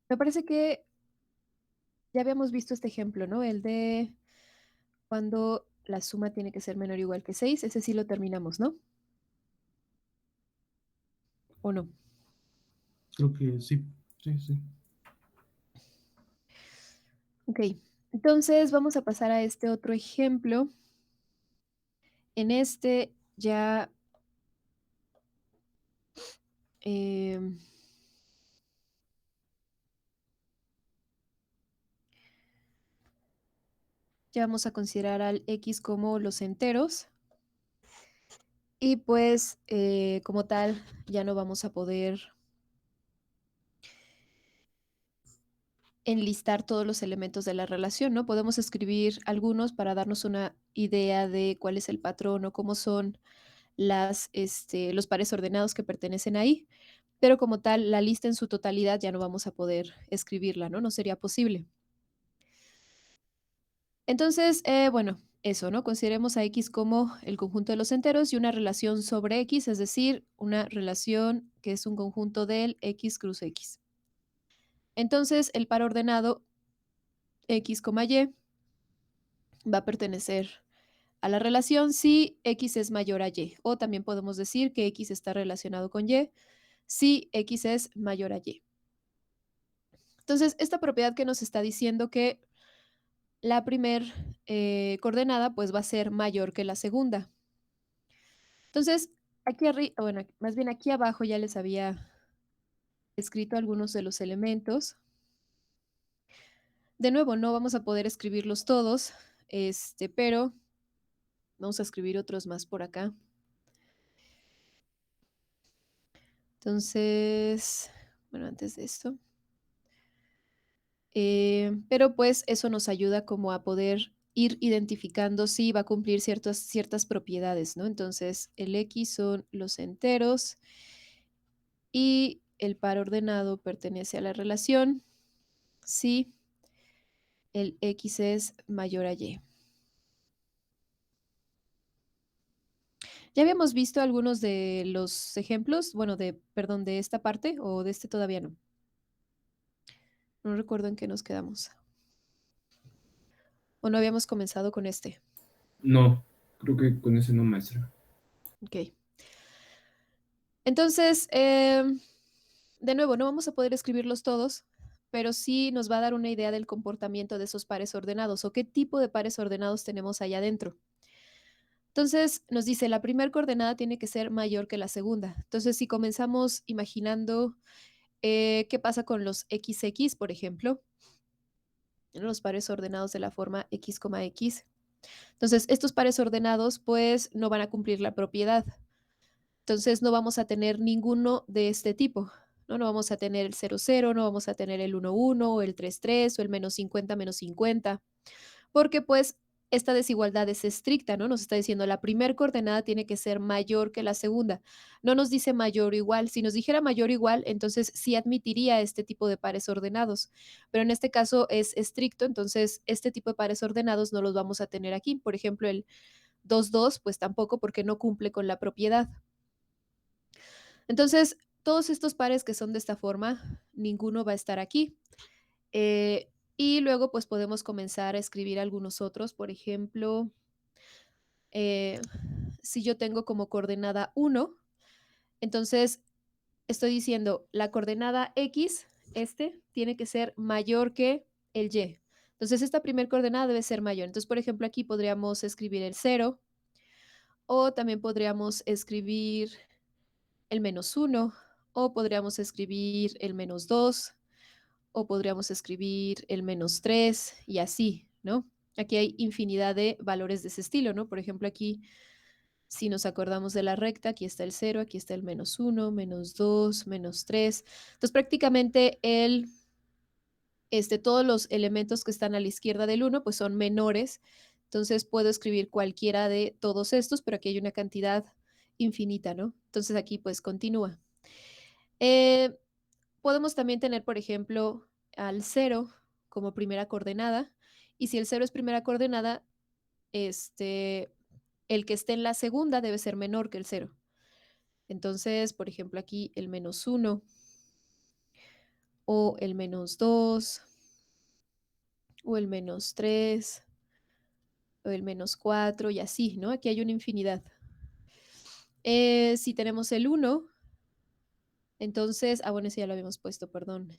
Me parece que ya habíamos visto este ejemplo, ¿no? El de cuando la suma tiene que ser menor o igual que 6. Ese sí lo terminamos, ¿no? ¿O no? Creo que sí, sí, sí. Ok, entonces vamos a pasar a este otro ejemplo. En este ya, em, ya vamos a considerar al x como los enteros y pues como tal ya no vamos a poder enlistar todos los elementos de la relación, ¿no? Podemos escribir algunos para darnos una idea de cuál es el patrón o cómo son los pares ordenados que pertenecen ahí, pero como tal, la lista en su totalidad ya no vamos a poder escribirla, ¿no? No sería posible. Entonces, bueno, eso, ¿no? Consideremos a X como el conjunto de los enteros y una relación sobre X, es decir, una relación que es un conjunto del X cruz X. Entonces, el par ordenado X, Y va a pertenecer a la relación si X es mayor a Y, o también podemos decir que X está relacionado con Y si X es mayor a Y. Entonces, esta propiedad que nos está diciendo que la primer coordenada pues va a ser mayor que la segunda. Entonces, aquí arriba, bueno, más bien aquí abajo ya les había escrito algunos de los elementos. De nuevo, no vamos a poder escribirlos todos, pero vamos a escribir otros más por acá. Entonces, bueno, antes de esto. Pero pues eso nos ayuda como a poder ir identificando si va a cumplir ciertas propiedades, ¿no? Entonces, el X son los enteros y el par ordenado pertenece a la relación si el X es mayor a Y. Ya habíamos visto algunos de los ejemplos, bueno, perdón, de esta parte o de este todavía no. No recuerdo en qué nos quedamos. O no habíamos comenzado con este. No, creo que con ese no, maestra. Ok. Entonces, de nuevo, no vamos a poder escribirlos todos, pero sí nos va a dar una idea del comportamiento de esos pares ordenados o qué tipo de pares ordenados tenemos allá adentro. Entonces, nos dice, la primera coordenada tiene que ser mayor que la segunda. Entonces, si comenzamos imaginando qué pasa con los XX, por ejemplo, ¿no? Los pares ordenados de la forma X, X. Entonces, estos pares ordenados, pues, no van a cumplir la propiedad. Entonces no vamos a tener ninguno de este tipo, ¿no? No vamos a tener el 0, 0, no vamos a tener el 1, 1, o el 3, 3, o el -50, -50, porque pues esta desigualdad es estricta, ¿no? Nos está diciendo la primer coordenada tiene que ser mayor que la segunda. No nos dice mayor o igual. Si nos dijera mayor o igual, entonces sí admitiría este tipo de pares ordenados, pero en este caso es estricto, entonces este tipo de pares ordenados no los vamos a tener aquí. Por ejemplo, el 2, 2, pues tampoco porque no cumple con la propiedad. Entonces, todos estos pares que son de esta forma, ninguno va a estar aquí. Y luego, pues podemos comenzar a escribir algunos otros. Por ejemplo, eh, si yo tengo como coordenada 1, entonces estoy diciendo la coordenada X, tiene que ser mayor que el Y. Entonces, esta primera coordenada debe ser mayor. Entonces, por ejemplo, aquí podríamos escribir el 0 o también podríamos escribir el -1 o podríamos escribir el -2 o podríamos escribir el -3 y así, ¿no? Aquí hay infinidad de valores de ese estilo, ¿no? Por ejemplo, aquí, si nos acordamos de la recta, aquí está el 0, aquí está el -1, -2, -3. Entonces, prácticamente todos los elementos que están a la izquierda del 1, pues son menores. Entonces, puedo escribir cualquiera de todos estos, pero aquí hay una cantidad infinita, ¿no? Entonces, aquí pues continúa. Eh, Podemos también tener, por ejemplo, al 0 como primera coordenada, y si el 0 es primera coordenada, el que esté en la segunda debe ser menor que el 0. Entonces, por ejemplo, aquí el -1 o el -2, o el -3, o el -4 y así, ¿no? Aquí hay una infinidad. Si tenemos el 1, entonces, bueno, ese ya lo habíamos puesto, perdón.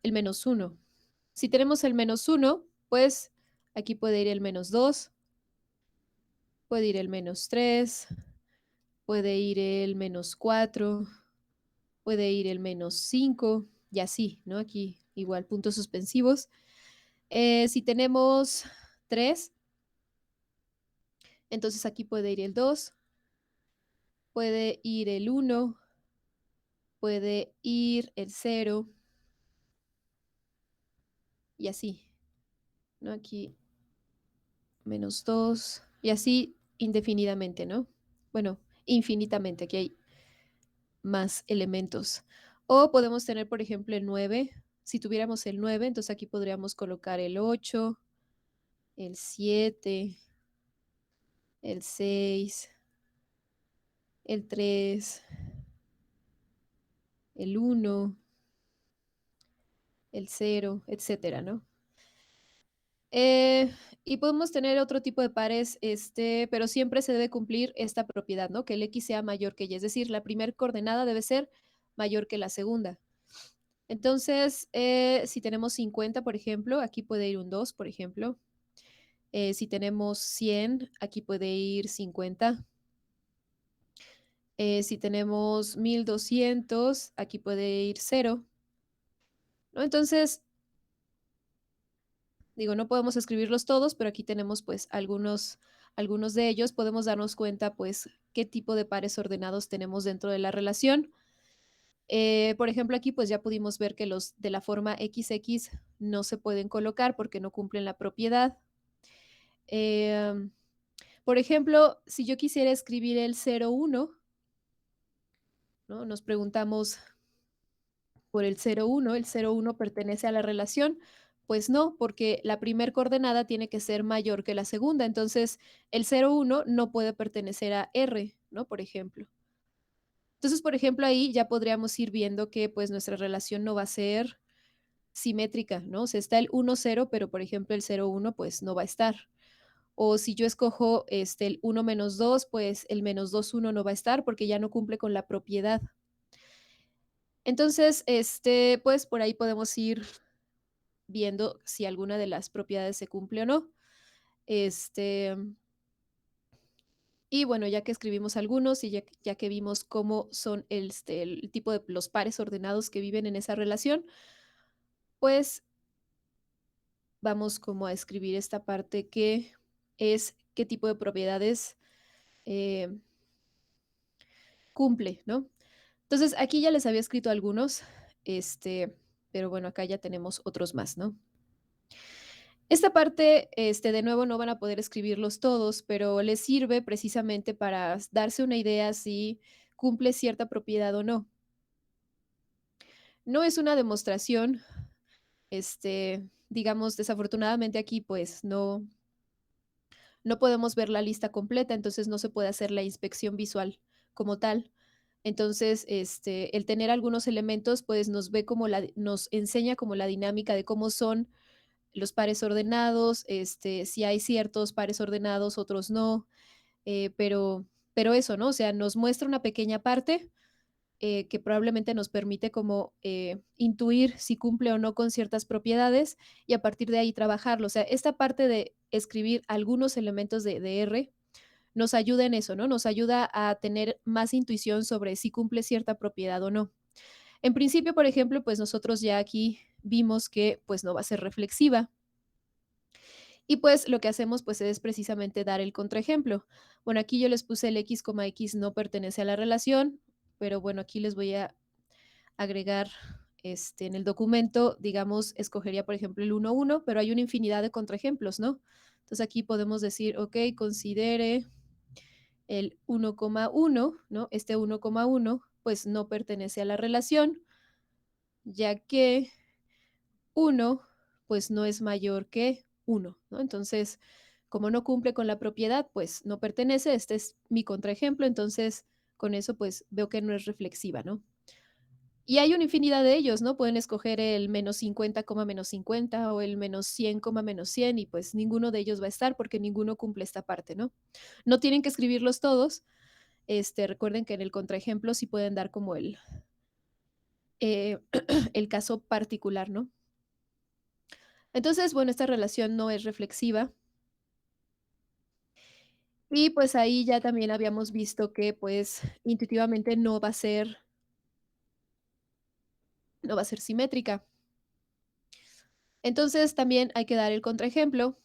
El -1. Si tenemos el -1, pues aquí puede ir el -2, puede ir el -3, puede ir el -4, puede ir el -5 y así, ¿no? Aquí igual puntos suspensivos. Si tenemos 3, entonces aquí puede ir el 2, puede ir el 1, puede ir el 0 y así, ¿no? Aquí -2 y así indefinidamente, ¿no? Bueno, infinitamente, aquí hay más elementos. O podemos tener, por ejemplo, el 9. Si tuviéramos el 9, entonces aquí podríamos colocar el 8, el 7, el 6, el 3, el 1, el 0, etcétera, ¿no? Eh, y podemos tener otro tipo de pares, pero siempre se debe cumplir esta propiedad, ¿no? Que el X sea mayor que Y, es decir, la primera coordenada debe ser mayor que la segunda. Entonces, si tenemos 50, por ejemplo, aquí puede ir un 2, por ejemplo. Si tenemos 100, aquí puede ir 50. Si tenemos 1200, aquí puede ir 0, ¿no? Entonces, digo, no podemos escribirlos todos, pero aquí tenemos pues algunos de ellos. Podemos darnos cuenta pues qué tipo de pares ordenados tenemos dentro de la relación. Por ejemplo, aquí pues ya pudimos ver que los de la forma XX no se pueden colocar porque no cumplen la propiedad. Em, por ejemplo, si yo quisiera escribir el 01, ¿no? Nos preguntamos por el 01, ¿el 01 pertenece a la relación? Pues no, porque la primer coordenada tiene que ser mayor que la segunda. Entonces, el 01 no puede pertenecer a R, ¿no? Por ejemplo. Entonces, por ejemplo, ahí ya podríamos ir viendo que pues nuestra relación no va a ser simétrica, ¿no? O sea, está el 1, 0, pero por ejemplo el 0, 1 pues no va a estar. O si yo escojo el 1 - 2, pues el -2, 1 no va a estar porque ya no cumple con la propiedad. Entonces, pues por ahí podemos ir viendo si alguna de las propiedades se cumple o no. Este, y bueno, ya que escribimos algunos y ya que vimos cómo son el tipo de los pares ordenados que viven en esa relación, pues vamos como a escribir esta parte que es qué tipo de propiedades eh, cumple, ¿no? Entonces, aquí ya les había escrito algunos, pero bueno, acá ya tenemos otros más, ¿no? Esta parte, de nuevo, no van a poder escribirlos todos, pero les sirve precisamente para darse una idea si cumple cierta propiedad o no. No es una demostración, digamos, desafortunadamente aquí, pues no podemos ver la lista completa, entonces no se puede hacer la inspección visual como tal. Entonces, el tener algunos elementos, pues nos enseña como la dinámica de cómo son los pares ordenados, si hay ciertos pares ordenados, otros no, pero eso, ¿no? O sea, nos muestra una pequeña parte que probablemente nos permite como intuir si cumple o no con ciertas propiedades y a partir de ahí trabajarlo. O sea, esta parte de escribir algunos elementos de R nos ayuda en eso, ¿no? Nos ayuda a tener más intuición sobre si cumple cierta propiedad o no. En principio, por ejemplo, pues nosotros ya aquí vimos que pues no va a ser reflexiva. Y pues lo que hacemos pues es precisamente dar el contraejemplo. Bueno, aquí yo les puse el x, x no pertenece a la relación, pero bueno, aquí les voy a agregar en el documento, digamos, escogería por ejemplo el 1, 1, pero hay una infinidad de contraejemplos, ¿no? Entonces aquí podemos decir, ok, considere el 1,1, ¿no? Este 1,1 pues no pertenece a la relación, ya que 1 pues no es mayor que 1, ¿no? Entonces, como no cumple con la propiedad, pues no pertenece, este es mi contraejemplo, entonces con eso pues veo que no es reflexiva, ¿no? Y hay una infinidad de ellos, ¿no? Pueden escoger el menos 50, menos 50 o el menos 100, menos 100 y pues ninguno de ellos va a estar porque ninguno cumple esta parte, ¿no? No tienen que escribirlos todos. Recuerden que en el contraejemplo sí pueden dar como eh, el caso particular, ¿no? Entonces, bueno, esta relación no es reflexiva y pues ahí ya también habíamos visto que pues intuitivamente no va a ser simétrica. Entonces, también hay que dar el contraejemplo.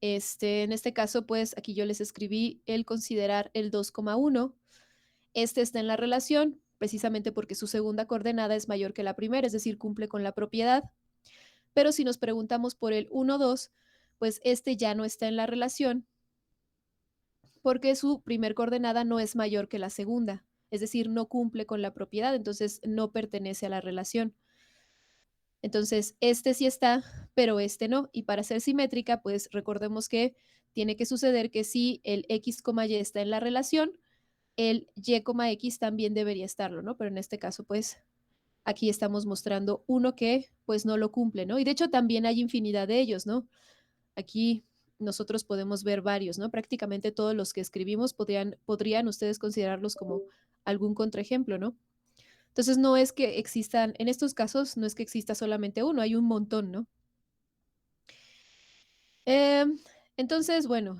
En este caso, pues aquí yo les escribí el considerar el 2,1. Este está en la relación precisamente porque su segunda coordenada es mayor que la primera, es decir, cumple con la propiedad. Pero si nos preguntamos por el 1,2, pues este ya no está en la relación porque su primer coordenada no es mayor que la segunda, es decir, no cumple con la propiedad, entonces no pertenece a la relación. Entonces, este sí está, pero este no. Y para ser simétrica, pues recordemos que tiene que suceder que si el x, y está en la relación, el y, x también debería estarlo, ¿no? Pero en este caso, pues aquí estamos mostrando uno que pues no lo cumple, ¿no? Y de hecho también hay infinidad de ellos, ¿no? Aquí nosotros podemos ver varios, ¿no? Prácticamente todos los que escribimos podrían ustedes considerarlos como algún contraejemplo, ¿no? Entonces no es que existan, en estos casos no es que exista solamente uno, hay un montón, ¿no? Em, entonces, bueno,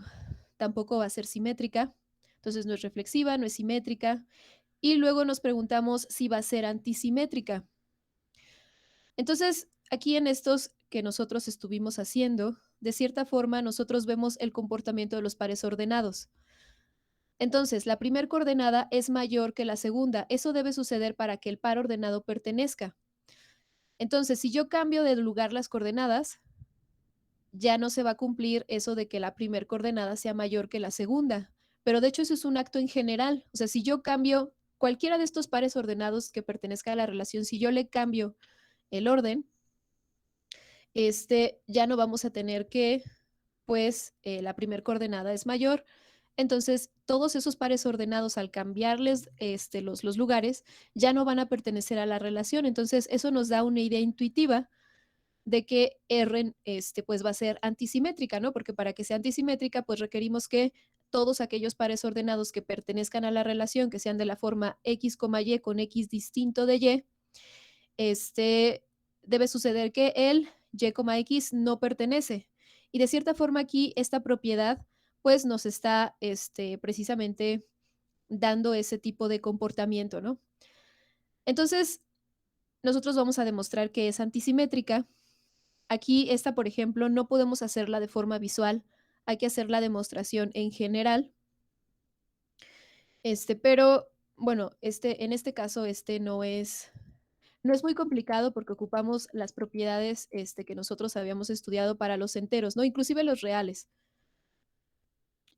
tampoco va a ser simétrica, entonces no es reflexiva, no es simétrica, y luego nos preguntamos si va a ser antisimétrica. Entonces, aquí en estos que nosotros estuvimos haciendo, de cierta forma nosotros vemos el comportamiento de los pares ordenados. Entonces, la primera coordenada es mayor que la segunda. Eso debe suceder para que el par ordenado pertenezca. Entonces, si yo cambio de lugar las coordenadas, ya no se va a cumplir eso de que la primer coordenada sea mayor que la segunda. Pero de hecho eso es un acto en general. O sea, si yo cambio cualquiera de estos pares ordenados que pertenezca a la relación, si yo le cambio el orden, ya no vamos a tener que, pues, la primer coordenada es mayor. Entonces, todos esos pares ordenados, al cambiarles los lugares, ya no van a pertenecer a la relación. Entonces, eso nos da una idea intuitiva de que R pues va a ser antisimétrica, ¿no? Porque para que sea antisimétrica, pues requerimos que todos aquellos pares ordenados que pertenezcan a la relación, que sean de la forma x, y con x distinto de y, debe suceder que el y, x no pertenece. Y de cierta forma aquí esta propiedad pues nos está precisamente dando ese tipo de comportamiento, ¿no? Entonces, nosotros vamos a demostrar que es antisimétrica. Aquí esta, por ejemplo, no podemos hacerla de forma visual, hay que hacer la demostración en general. Pero bueno, en este caso, no es muy complicado porque ocupamos las propiedades, que nosotros habíamos estudiado para los enteros, ¿no? Inclusive los reales.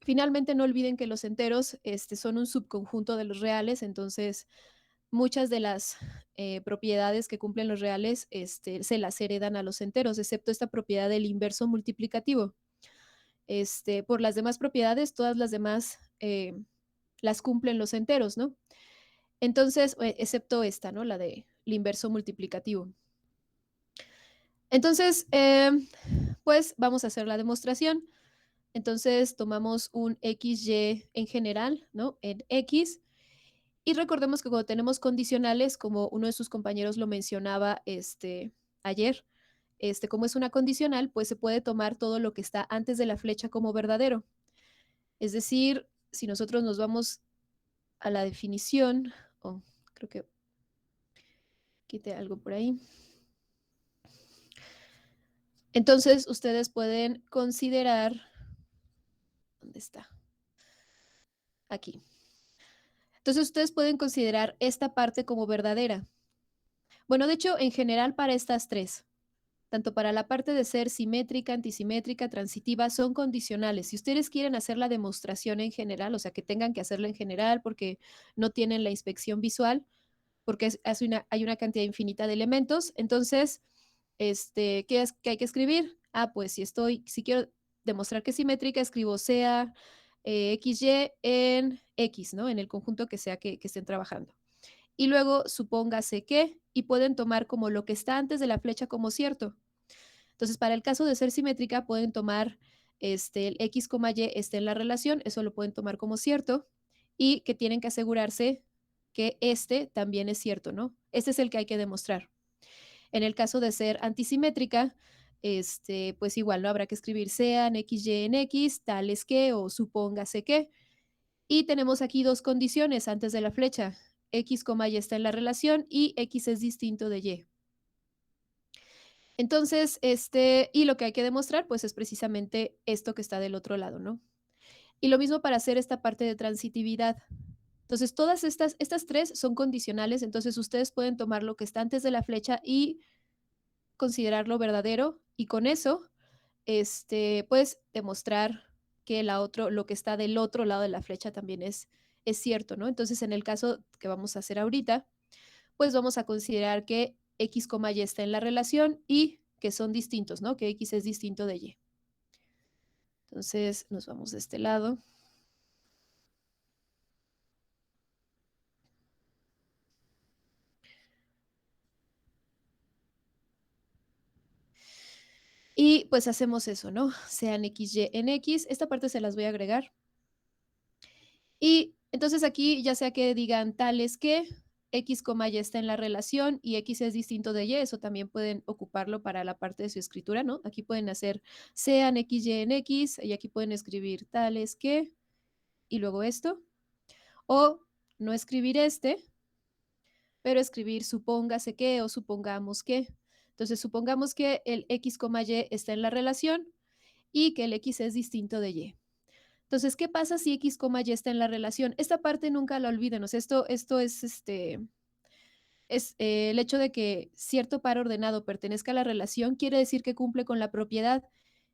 Finalmente, no olviden que los enteros, son un subconjunto de los reales, entonces muchas de las propiedades que cumplen los reales, se las heredan a los enteros, excepto esta propiedad del inverso multiplicativo. Por las demás propiedades, todas las demás las cumplen los enteros, ¿no? Entonces, excepto esta, ¿no? La de el inverso multiplicativo. Entonces, pues vamos a hacer la demostración. Entonces, tomamos un XY en general, ¿no? En X. Y recordemos que cuando tenemos condicionales, como uno de sus compañeros lo mencionaba ayer, como es una condicional, pues se puede tomar todo lo que está antes de la flecha como verdadero. Es decir, si nosotros nos vamos a la definición, creo que quite algo por ahí. Entonces, ustedes pueden considerar, ¿dónde está? Aquí. Entonces, ustedes pueden considerar esta parte como verdadera. Bueno, de hecho, en general para estas tres, tanto para la parte de ser simétrica, antisimétrica, transitiva, son condicionales. Si ustedes quieren hacer la demostración en general, o sea, que tengan que hacerla en general porque no tienen la inspección visual, porque hay una cantidad infinita de elementos, entonces, ¿qué hay que escribir? Ah, pues si quiero demostrar que es simétrica, escribo sea XY en X, ¿no? En el conjunto que sea que estén trabajando. y luego supóngase que, y pueden tomar como lo que está antes de la flecha como cierto. Entonces, para el caso de ser simétrica, pueden tomar el X, Y esté en la relación, eso lo pueden tomar como cierto, y que tienen que asegurarse que este también es cierto, ¿no? Este es el que hay que demostrar. En el caso de ser antisimétrica, pues igual no habrá que escribir sean X, Y en X, tales que o supóngase que. Y tenemos aquí dos condiciones antes de la flecha. X, Y está en la relación y X es distinto de Y. Entonces, y lo que hay que demostrar, pues es precisamente esto que está del otro lado, ¿no? Y lo mismo para hacer esta parte de transitividad. Entonces, todas estas tres son condicionales, entonces ustedes pueden tomar lo que está antes de la flecha y considerarlo verdadero, y con eso, pues demostrar que lo que está del otro lado de la flecha también es cierto, ¿no? Entonces, en el caso que vamos a hacer ahorita, pues vamos a considerar que X, Y está en la relación y que son distintos, ¿no? Que X es distinto de Y. Entonces nos vamos de este lado. Y pues hacemos eso, ¿no? Sean X, Y en X. Esta parte se las voy a agregar. Y entonces aquí, ya sea que digan tales que X, Y está en la relación y X es distinto de Y, eso también pueden ocuparlo para la parte de su escritura, ¿no? Aquí pueden hacer sean X, Y en X y aquí pueden escribir tales que y luego esto. O no escribir pero escribir supóngase que o supongamos que. Entonces, supongamos que el X, Y está en la relación y que el X es distinto de Y. Entonces, ¿qué pasa si X, Y está en la relación? Esta parte nunca la olviden. O sea, esto es el hecho de que cierto par ordenado pertenezca a la relación, quiere decir que cumple con la propiedad.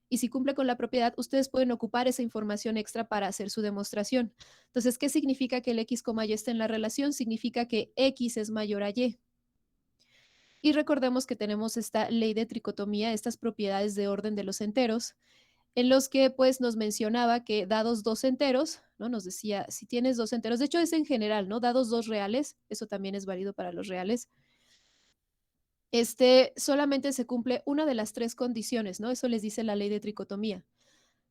Y si cumple con la propiedad, ustedes pueden ocupar esa información extra para hacer su demostración. Entonces, ¿qué significa que el X, Y está en la relación? Significa que X es mayor a Y. Y recordemos que tenemos esta ley de tricotomía, estas propiedades de orden de los enteros, en los que pues nos mencionaba que dados dos enteros, ¿no? Nos decía, si tienes dos enteros, de hecho es en general, ¿no? Dados dos reales, eso también es válido para los reales, solamente se cumple una de las tres condiciones, ¿no? Eso les dice la ley de tricotomía.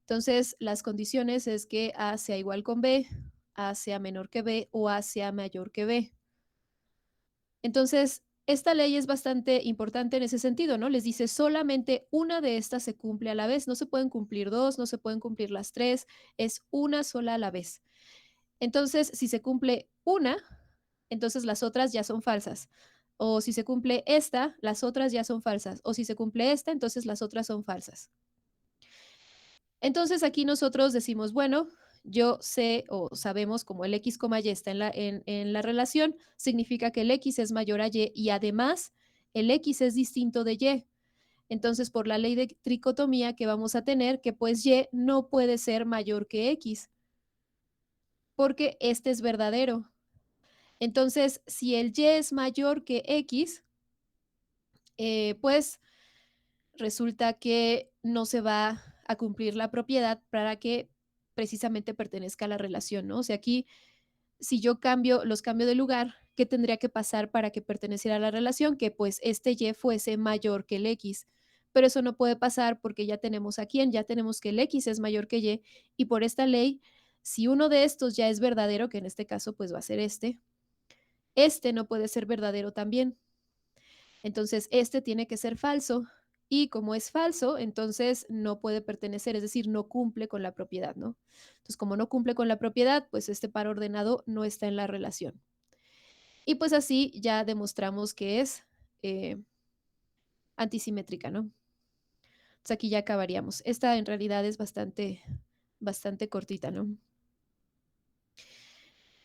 Entonces, las condiciones es que A sea igual con B, A sea menor que B o A sea mayor que B. Entonces, esta ley es bastante importante en ese sentido, ¿no? Les dice solamente una de estas se cumple a la vez, no se pueden cumplir dos, no se pueden cumplir las tres, es una sola a la vez. Entonces, si se cumple una, entonces las otras ya son falsas. O si se cumple esta, las otras ya son falsas. O si se cumple esta, entonces las otras son falsas. Entonces aquí nosotros decimos, bueno, yo sé o sabemos como el X, Y está en la relación, significa que el X es mayor a Y además el X es distinto de Y. Entonces, por la ley de tricotomía que vamos a tener, que pues Y no puede ser mayor que X, porque este es verdadero. Entonces, si el Y es mayor que X, pues resulta que no se va a cumplir la propiedad para que precisamente pertenezca a la relación, ¿no? O sea, aquí, si yo los cambio de lugar, ¿qué tendría que pasar para que perteneciera a la relación? Que pues este Y fuese mayor que el X. Pero eso no puede pasar porque ya tenemos a quién, ya tenemos que el X es mayor que Y, y por esta ley, si uno de estos ya es verdadero, que en este caso pues va a ser este no puede ser verdadero también. Entonces, este tiene que ser falso y como es falso, entonces no puede pertenecer, es decir, no cumple con la propiedad, ¿no? Entonces, como no cumple con la propiedad, pues este par ordenado no está en la relación. Y pues así ya demostramos que es antisimétrica, ¿no? Entonces aquí ya acabaríamos. Esta en realidad es bastante cortita, ¿no?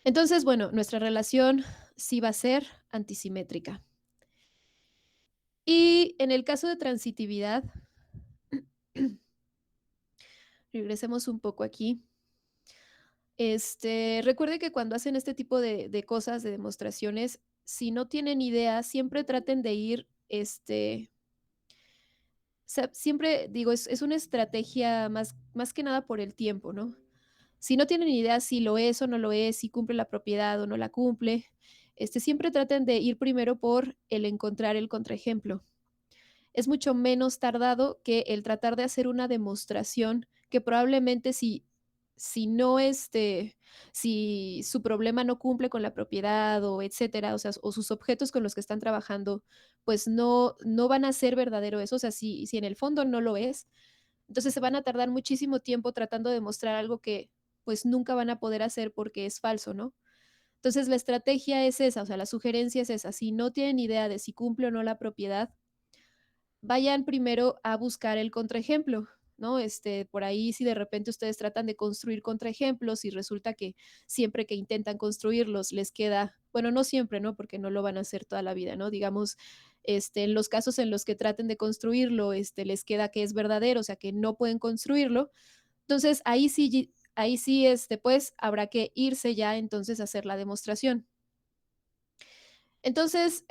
Entonces, bueno, nuestra relación sí va a ser antisimétrica. Y en el caso de transitividad, regresemos un poco aquí. Recuerde que cuando hacen este tipo de cosas, de demostraciones, si no tienen idea, siempre traten de ir, siempre digo, es una estrategia más que nada por el tiempo, ¿no? Si no tienen idea si lo es o no lo es, si cumple la propiedad o no la cumple, siempre traten de ir primero por el encontrar el contraejemplo. Es mucho menos tardado que el tratar de hacer una demostración que probablemente si no, si su problema no cumple con la propiedad o etcétera, o sea, o sus objetos con los que están trabajando, pues no van a ser verdadero eso, o sea, si en el fondo no lo es, entonces se van a tardar muchísimo tiempo tratando de demostrar algo que, pues, nunca van a poder hacer porque es falso, ¿no? Entonces, la estrategia es esa, o sea, la sugerencia es esa. Si no tienen idea de si cumple o no la propiedad, vayan primero a buscar el contraejemplo, ¿no? Por ahí, si de repente ustedes tratan de construir contraejemplos y resulta que siempre que intentan construirlos les queda, bueno, no siempre, ¿no? Porque no lo van a hacer toda la vida, ¿no? Digamos, en los casos en los que traten de construirlo, les queda que es verdadero, o sea, que no pueden construirlo. Entonces, ahí sí, pues, habrá que irse ya entonces a hacer la demostración. Entonces,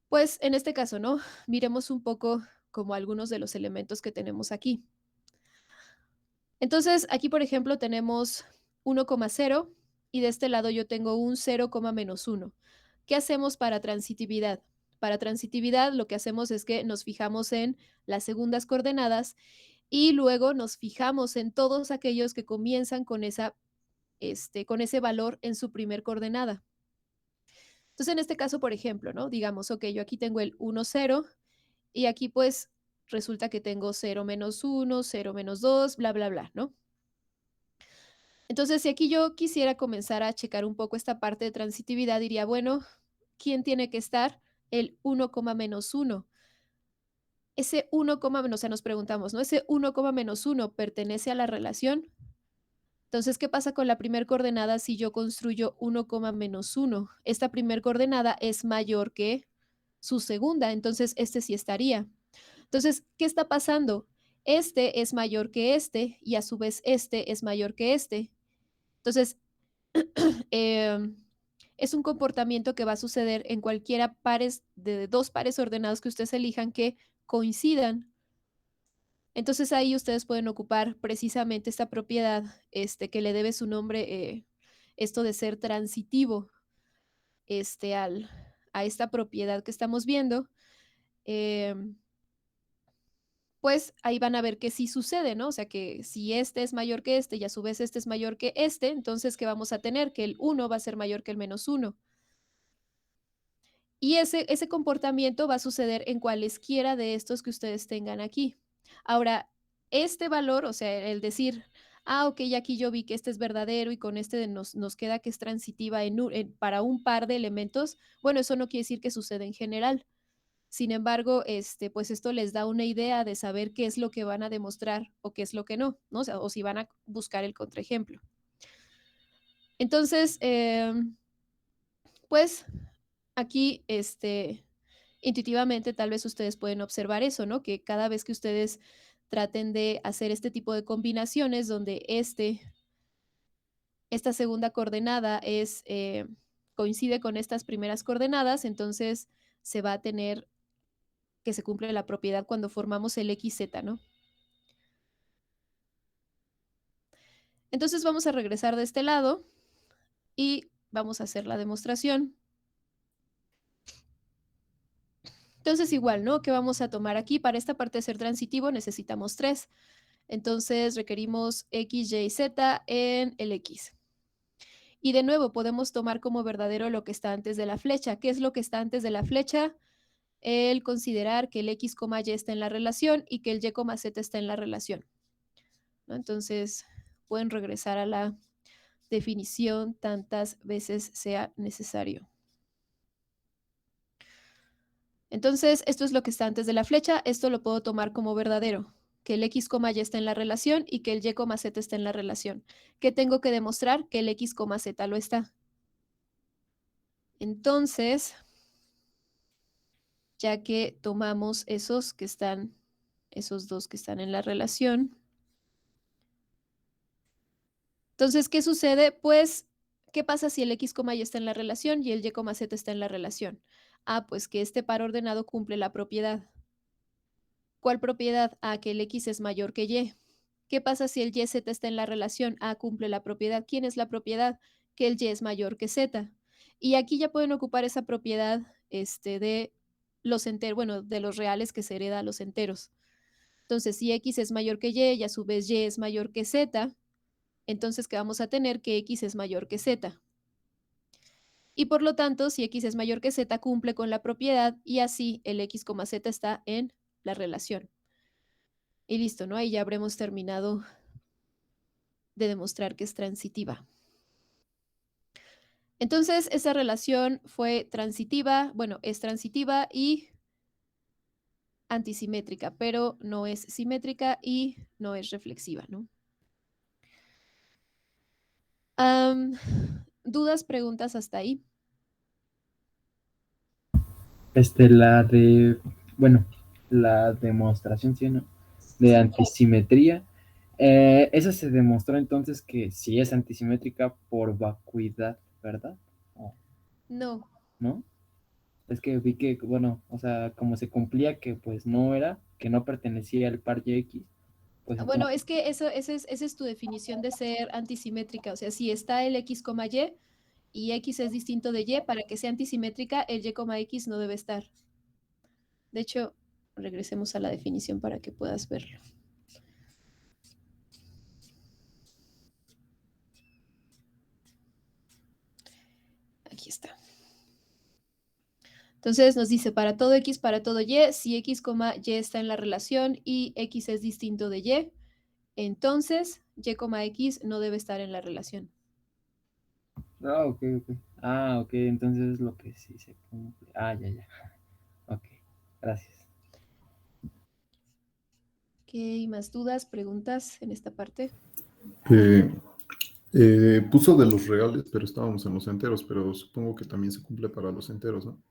pues, en este caso, ¿no? Miremos un poco como algunos de los elementos que tenemos aquí. Entonces, aquí, por ejemplo, tenemos 1,0 y de este lado yo tengo un 0, menos 1. ¿Qué hacemos para transitividad? Para transitividad lo que hacemos es que nos fijamos en las segundas coordenadas y luego nos fijamos en todos aquellos que comienzan con con ese valor en su primer coordenada. Entonces, en este caso, por ejemplo, ¿no? Digamos, ok, yo aquí tengo el 1, 0 y aquí pues resulta que tengo 0 - 1, 0 - 2, bla, bla, bla, ¿no? Entonces, si aquí yo quisiera comenzar a checar un poco esta parte de transitividad, diría, bueno, ¿quién tiene que estar? El 1, - 1. Ese 1, o sea, nos preguntamos, ¿no? Ese 1, - 1 pertenece a la relación. Entonces, ¿qué pasa con la primer coordenada si yo construyo 1, - 1? Esta primer coordenada es mayor que su segunda, entonces este sí estaría. Entonces, ¿qué está pasando? Este es mayor que este y a su vez este es mayor que este. Entonces, em, es un comportamiento que va a suceder en cualquiera pares de dos pares ordenados que ustedes elijan que coincidan. Entonces ahí ustedes pueden ocupar precisamente esta propiedad, que le debe su nombre, esto de ser transitivo, a esta propiedad que estamos viendo. em, Pues ahí van a ver que sí sucede, ¿no? O sea, que si este es mayor que este y a su vez este es mayor que este, entonces, ¿qué vamos a tener? Que el 1 va a ser mayor que el -1. Y ese comportamiento va a suceder en cualesquiera de estos que ustedes tengan aquí. Ahora, este valor, o sea, el decir, ok, aquí yo vi que este es verdadero y con este nos queda que es transitiva para un par de elementos, bueno, eso no quiere decir que sucede en general. Sin embargo, pues esto les da una idea de saber qué es lo que van a demostrar o qué es lo que no, ¿no? O sea, o si van a buscar el contraejemplo. Entonces, pues aquí, intuitivamente tal vez ustedes pueden observar eso, ¿no? Que cada vez que ustedes traten de hacer este tipo de combinaciones donde esta segunda coordenada coincide con estas primeras coordenadas, entonces se va a tener que se cumple la propiedad cuando formamos el XZ, ¿no? Entonces vamos a regresar de este lado y vamos a hacer la demostración. Entonces igual, ¿no? ¿Qué vamos a tomar aquí? Para esta parte de ser transitivo necesitamos 3. Entonces requerimos X, Y, Z en el X. Y de nuevo podemos tomar como verdadero lo que está antes de la flecha. ¿Qué es lo que está antes de la flecha? El considerar que el X, Y está en la relación y que el Y, Z está en la relación, ¿no? Entonces pueden regresar a la definición tantas veces sea necesario. Entonces, esto es lo que está antes de la flecha, esto lo puedo tomar como verdadero, que el X, ya está en la relación y que el Y, Z está en la relación. ¿Qué tengo que demostrar? Que el X, Z lo está. Entonces, ya que tomamos esos dos que están en la relación, entonces, ¿qué sucede? Pues, ¿qué pasa si el X, Y está en la relación y el Y, Z está en la relación? Pues que este par ordenado cumple la propiedad. ¿Cuál propiedad? Que el X es mayor que Y. ¿Qué pasa si el YZ está en la relación? Cumple la propiedad. ¿Quién es la propiedad? que el y es mayor que z. Y aquí ya pueden ocupar esa propiedad de los enteros, bueno, de los reales que se hereda a los enteros. Entonces, si x es mayor que y a su vez y es mayor que z, entonces, ¿qué vamos a tener? Que x es mayor que z. Y por lo tanto, si x es mayor que z, cumple con la propiedad y así el x, z está en la relación. Y listo, ¿no? Ahí ya habremos terminado de demostrar que es transitiva. Entonces, esa relación fue transitiva, bueno, es transitiva y antisimétrica, pero no es simétrica y no es reflexiva, ¿no? ¿Dudas, preguntas hasta ahí? La de, bueno, la demostración, ¿sí, no? De Sí. antisimetría. Esa se demostró entonces que sí es antisimétrica por vacuidad, ¿verdad? ¿O No. no? Es que vi que, bueno, o sea, como se cumplía que pues no era, que no pertenecía al par y X, pues Bueno, entonces, es que esa es tu definición de ser antisimétrica. O sea, si está el x, y x es distinto de y, para que sea antisimétrica, el y, x no debe estar. De hecho, regresemos a la definición para que puedas verlo. Aquí está. Entonces nos dice para todo x, para todo y, si x, y está en la relación y x es distinto de y, entonces y, x no debe estar en la relación. ah, ok, ok. Ah, ok, entonces es lo que sí se cumple. Ah, ya, ya. Ok, gracias. ¿Qué más dudas, preguntas en esta parte? Eh, puso de los reales, pero estábamos en los enteros, pero supongo que también se cumple para los enteros, ¿no?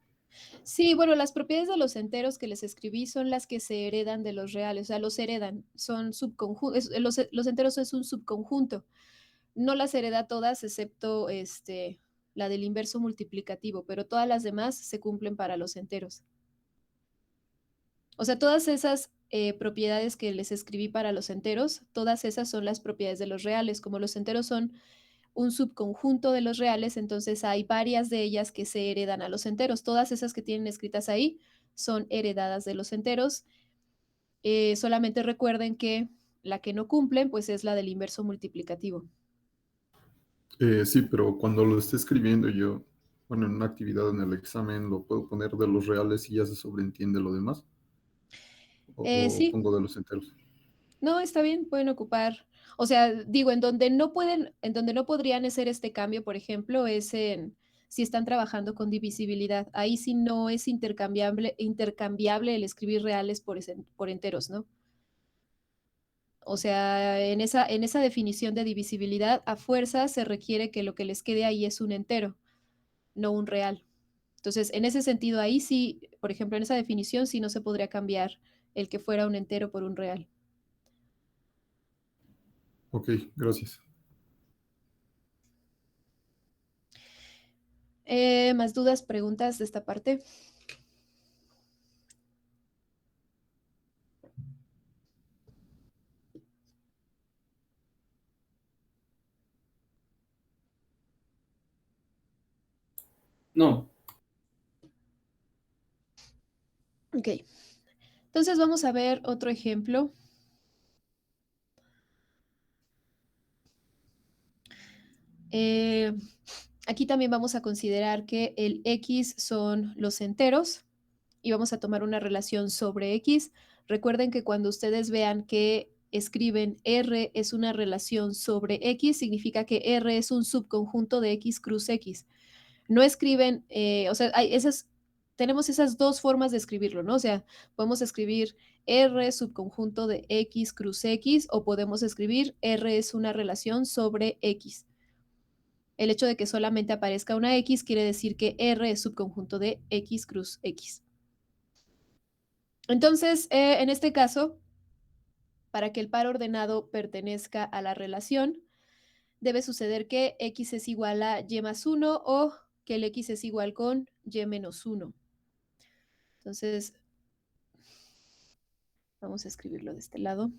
Sí, bueno, las propiedades de los enteros que les escribí son las que se heredan de los reales, o sea, los heredan, son subconjuntos, los enteros es un subconjunto, no las hereda todas excepto la del inverso multiplicativo, pero todas las demás se cumplen para los enteros. O sea, todas esas propiedades que les escribí para los enteros, todas esas son las propiedades de los reales, como los enteros son un subconjunto de los reales, entonces hay varias de ellas que se heredan a los enteros. Todas esas que tienen escritas ahí son heredadas de los enteros. Solamente recuerden que la que no cumplen, pues es la del inverso multiplicativo. Sí, pero cuando lo esté escribiendo yo, bueno, en una actividad en el examen, ¿lo puedo poner de los reales y ya se sobreentiende lo demás? ¿O Sí, pongo de los enteros? no, está bien, pueden ocupar. O sea, digo, en donde no pueden, en donde no podrían hacer este cambio, por ejemplo, es en si están trabajando con divisibilidad. Ahí sí no es intercambiable el escribir reales por enteros, ¿no? O sea, en esa definición de divisibilidad, a fuerza se requiere que lo que les quede ahí es un entero, no un real. Entonces, en ese sentido, ahí sí, por ejemplo, en esa definición sí no se podría cambiar el que fuera un entero por un real. Ok, gracias. ¿Más dudas, preguntas de esta parte? No, Ok. Entonces vamos a ver otro ejemplo. Eh, Aquí también vamos a considerar que el x son los enteros y vamos a tomar una relación sobre x. Recuerden que cuando ustedes vean que escriben R es una relación sobre x, significa que R es un subconjunto de x cruz x. No escriben, o sea, tenemos esas dos formas de escribirlo, ¿no? O sea, podemos escribir R subconjunto de x cruz x o podemos escribir R es una relación sobre x. El hecho de que solamente aparezca una X quiere decir que R es subconjunto de X cruz X. Entonces, en este caso, para que el par ordenado pertenezca a la relación, debe suceder que X es igual a Y más 1 o que el X es igual con Y menos 1. Entonces, vamos a escribirlo de este lado.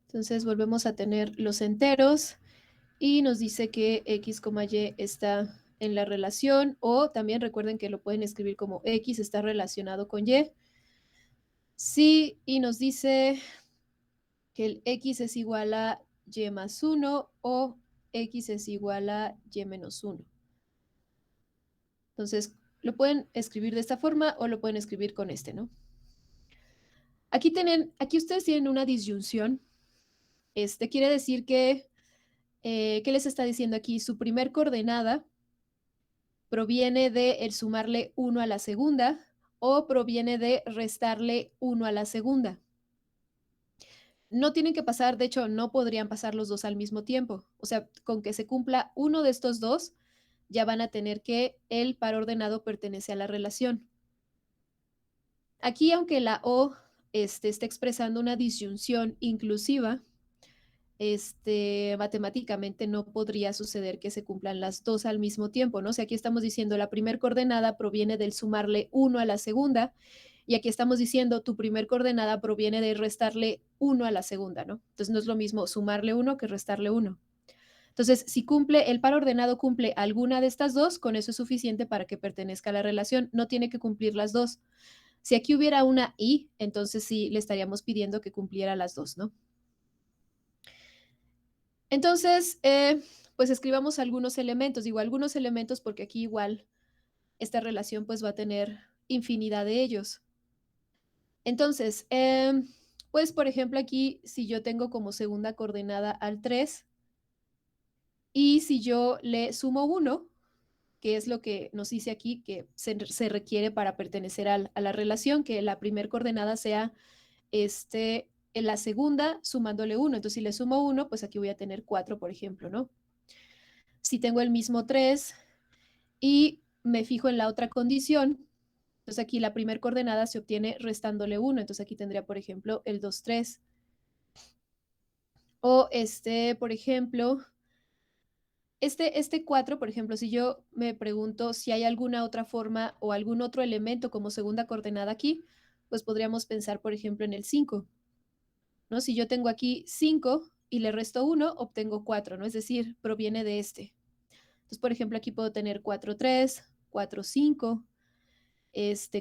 Entonces volvemos a tener los enteros y nos dice que X, Y está en la relación, o también recuerden que lo pueden escribir como X está relacionado con Y. Sí, y nos dice que el X es igual a Y más 1 o X es igual a Y menos 1. Entonces, lo pueden escribir de esta forma o lo pueden escribir con este, ¿no? Aquí ustedes tienen una disyunción. Quiere decir que, ¿qué les está diciendo aquí? Su primer coordenada proviene de el sumarle 1 a la segunda o proviene de restarle 1 a la segunda. No tienen que pasar, de hecho, no podrían pasar los dos al mismo tiempo. O sea, con que se cumpla uno de estos dos, ya van a tener que el par ordenado pertenece a la relación. Aquí, aunque la O esté expresando una disyunción inclusiva, matemáticamente no podría suceder que se cumplan las dos al mismo tiempo, ¿no? O sea, aquí estamos diciendo la primer coordenada proviene del sumarle 1 a la segunda, y aquí estamos diciendo tu primer coordenada proviene de restarle 1 a la segunda, ¿no? Entonces no es lo mismo sumarle 1 que restarle 1. Entonces, si el par ordenado cumple alguna de estas dos, con eso es suficiente para que pertenezca a la relación. No tiene que cumplir las dos. Si aquí hubiera una y, entonces sí le estaríamos pidiendo que cumpliera las dos, ¿no? Entonces, pues escribamos algunos elementos. Digo algunos elementos porque aquí igual esta relación pues va a tener infinidad de ellos. Entonces, pues por ejemplo aquí, si yo tengo como segunda coordenada al 3 y si yo le sumo 1, que es lo que nos dice aquí que se requiere para pertenecer a la relación, que la primer coordenada sea en la segunda sumándole 1. Entonces, si le sumo 1, pues aquí voy a tener 4, por ejemplo, ¿no? Si tengo el mismo 3 y me fijo en la otra condición, entonces aquí la primera coordenada se obtiene restándole 1. Entonces aquí tendría, por ejemplo, el 2, 3. O por ejemplo, este 4, por ejemplo, si yo me pregunto si hay alguna otra forma o algún otro elemento como segunda coordenada aquí, pues podríamos pensar, por ejemplo, en el 5, ¿no? Si yo tengo aquí 5 y le resto 1, obtengo 4, ¿no? Es decir, proviene de este. Entonces, por ejemplo, aquí puedo tener 4, 3, 4, 5.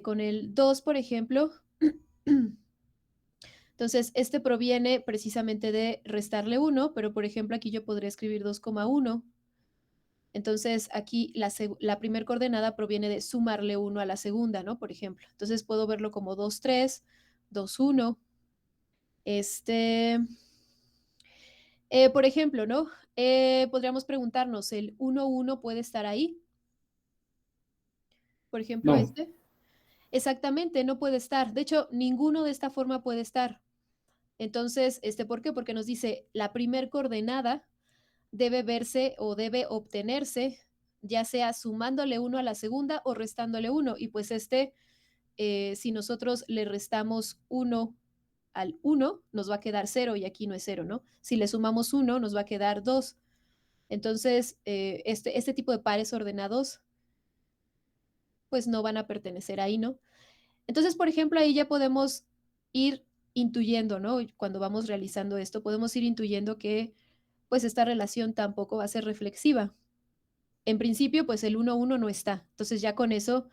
Con el 2, por ejemplo, entonces este proviene precisamente de restarle 1, pero por ejemplo aquí yo podría escribir 2,1. Entonces aquí la primera coordenada proviene de sumarle 1 a la segunda, ¿no? Por ejemplo. Entonces puedo verlo como 2, 3, 2, 1. Por ejemplo, ¿no? Podríamos preguntarnos, ¿el 1, 1 puede estar ahí? Por ejemplo, No, Exactamente, no puede estar. De hecho, ninguno de esta forma puede estar. Entonces, ¿por qué? Porque nos dice la primer coordenada debe verse o debe obtenerse, ya sea sumándole 1 a la segunda o restándole 1. Y pues si nosotros le restamos 1 al 1, nos va a quedar 0 y aquí no es 0, ¿no? Si le sumamos 1, nos va a quedar 2. Entonces, este tipo de pares ordenados, pues no van a pertenecer ahí, ¿no? Entonces, por ejemplo, ahí ya podemos ir intuyendo, ¿no? Cuando vamos realizando esto, podemos ir intuyendo que pues esta relación tampoco va a ser reflexiva. En principio, pues el 1, 1 no está. Entonces ya con eso,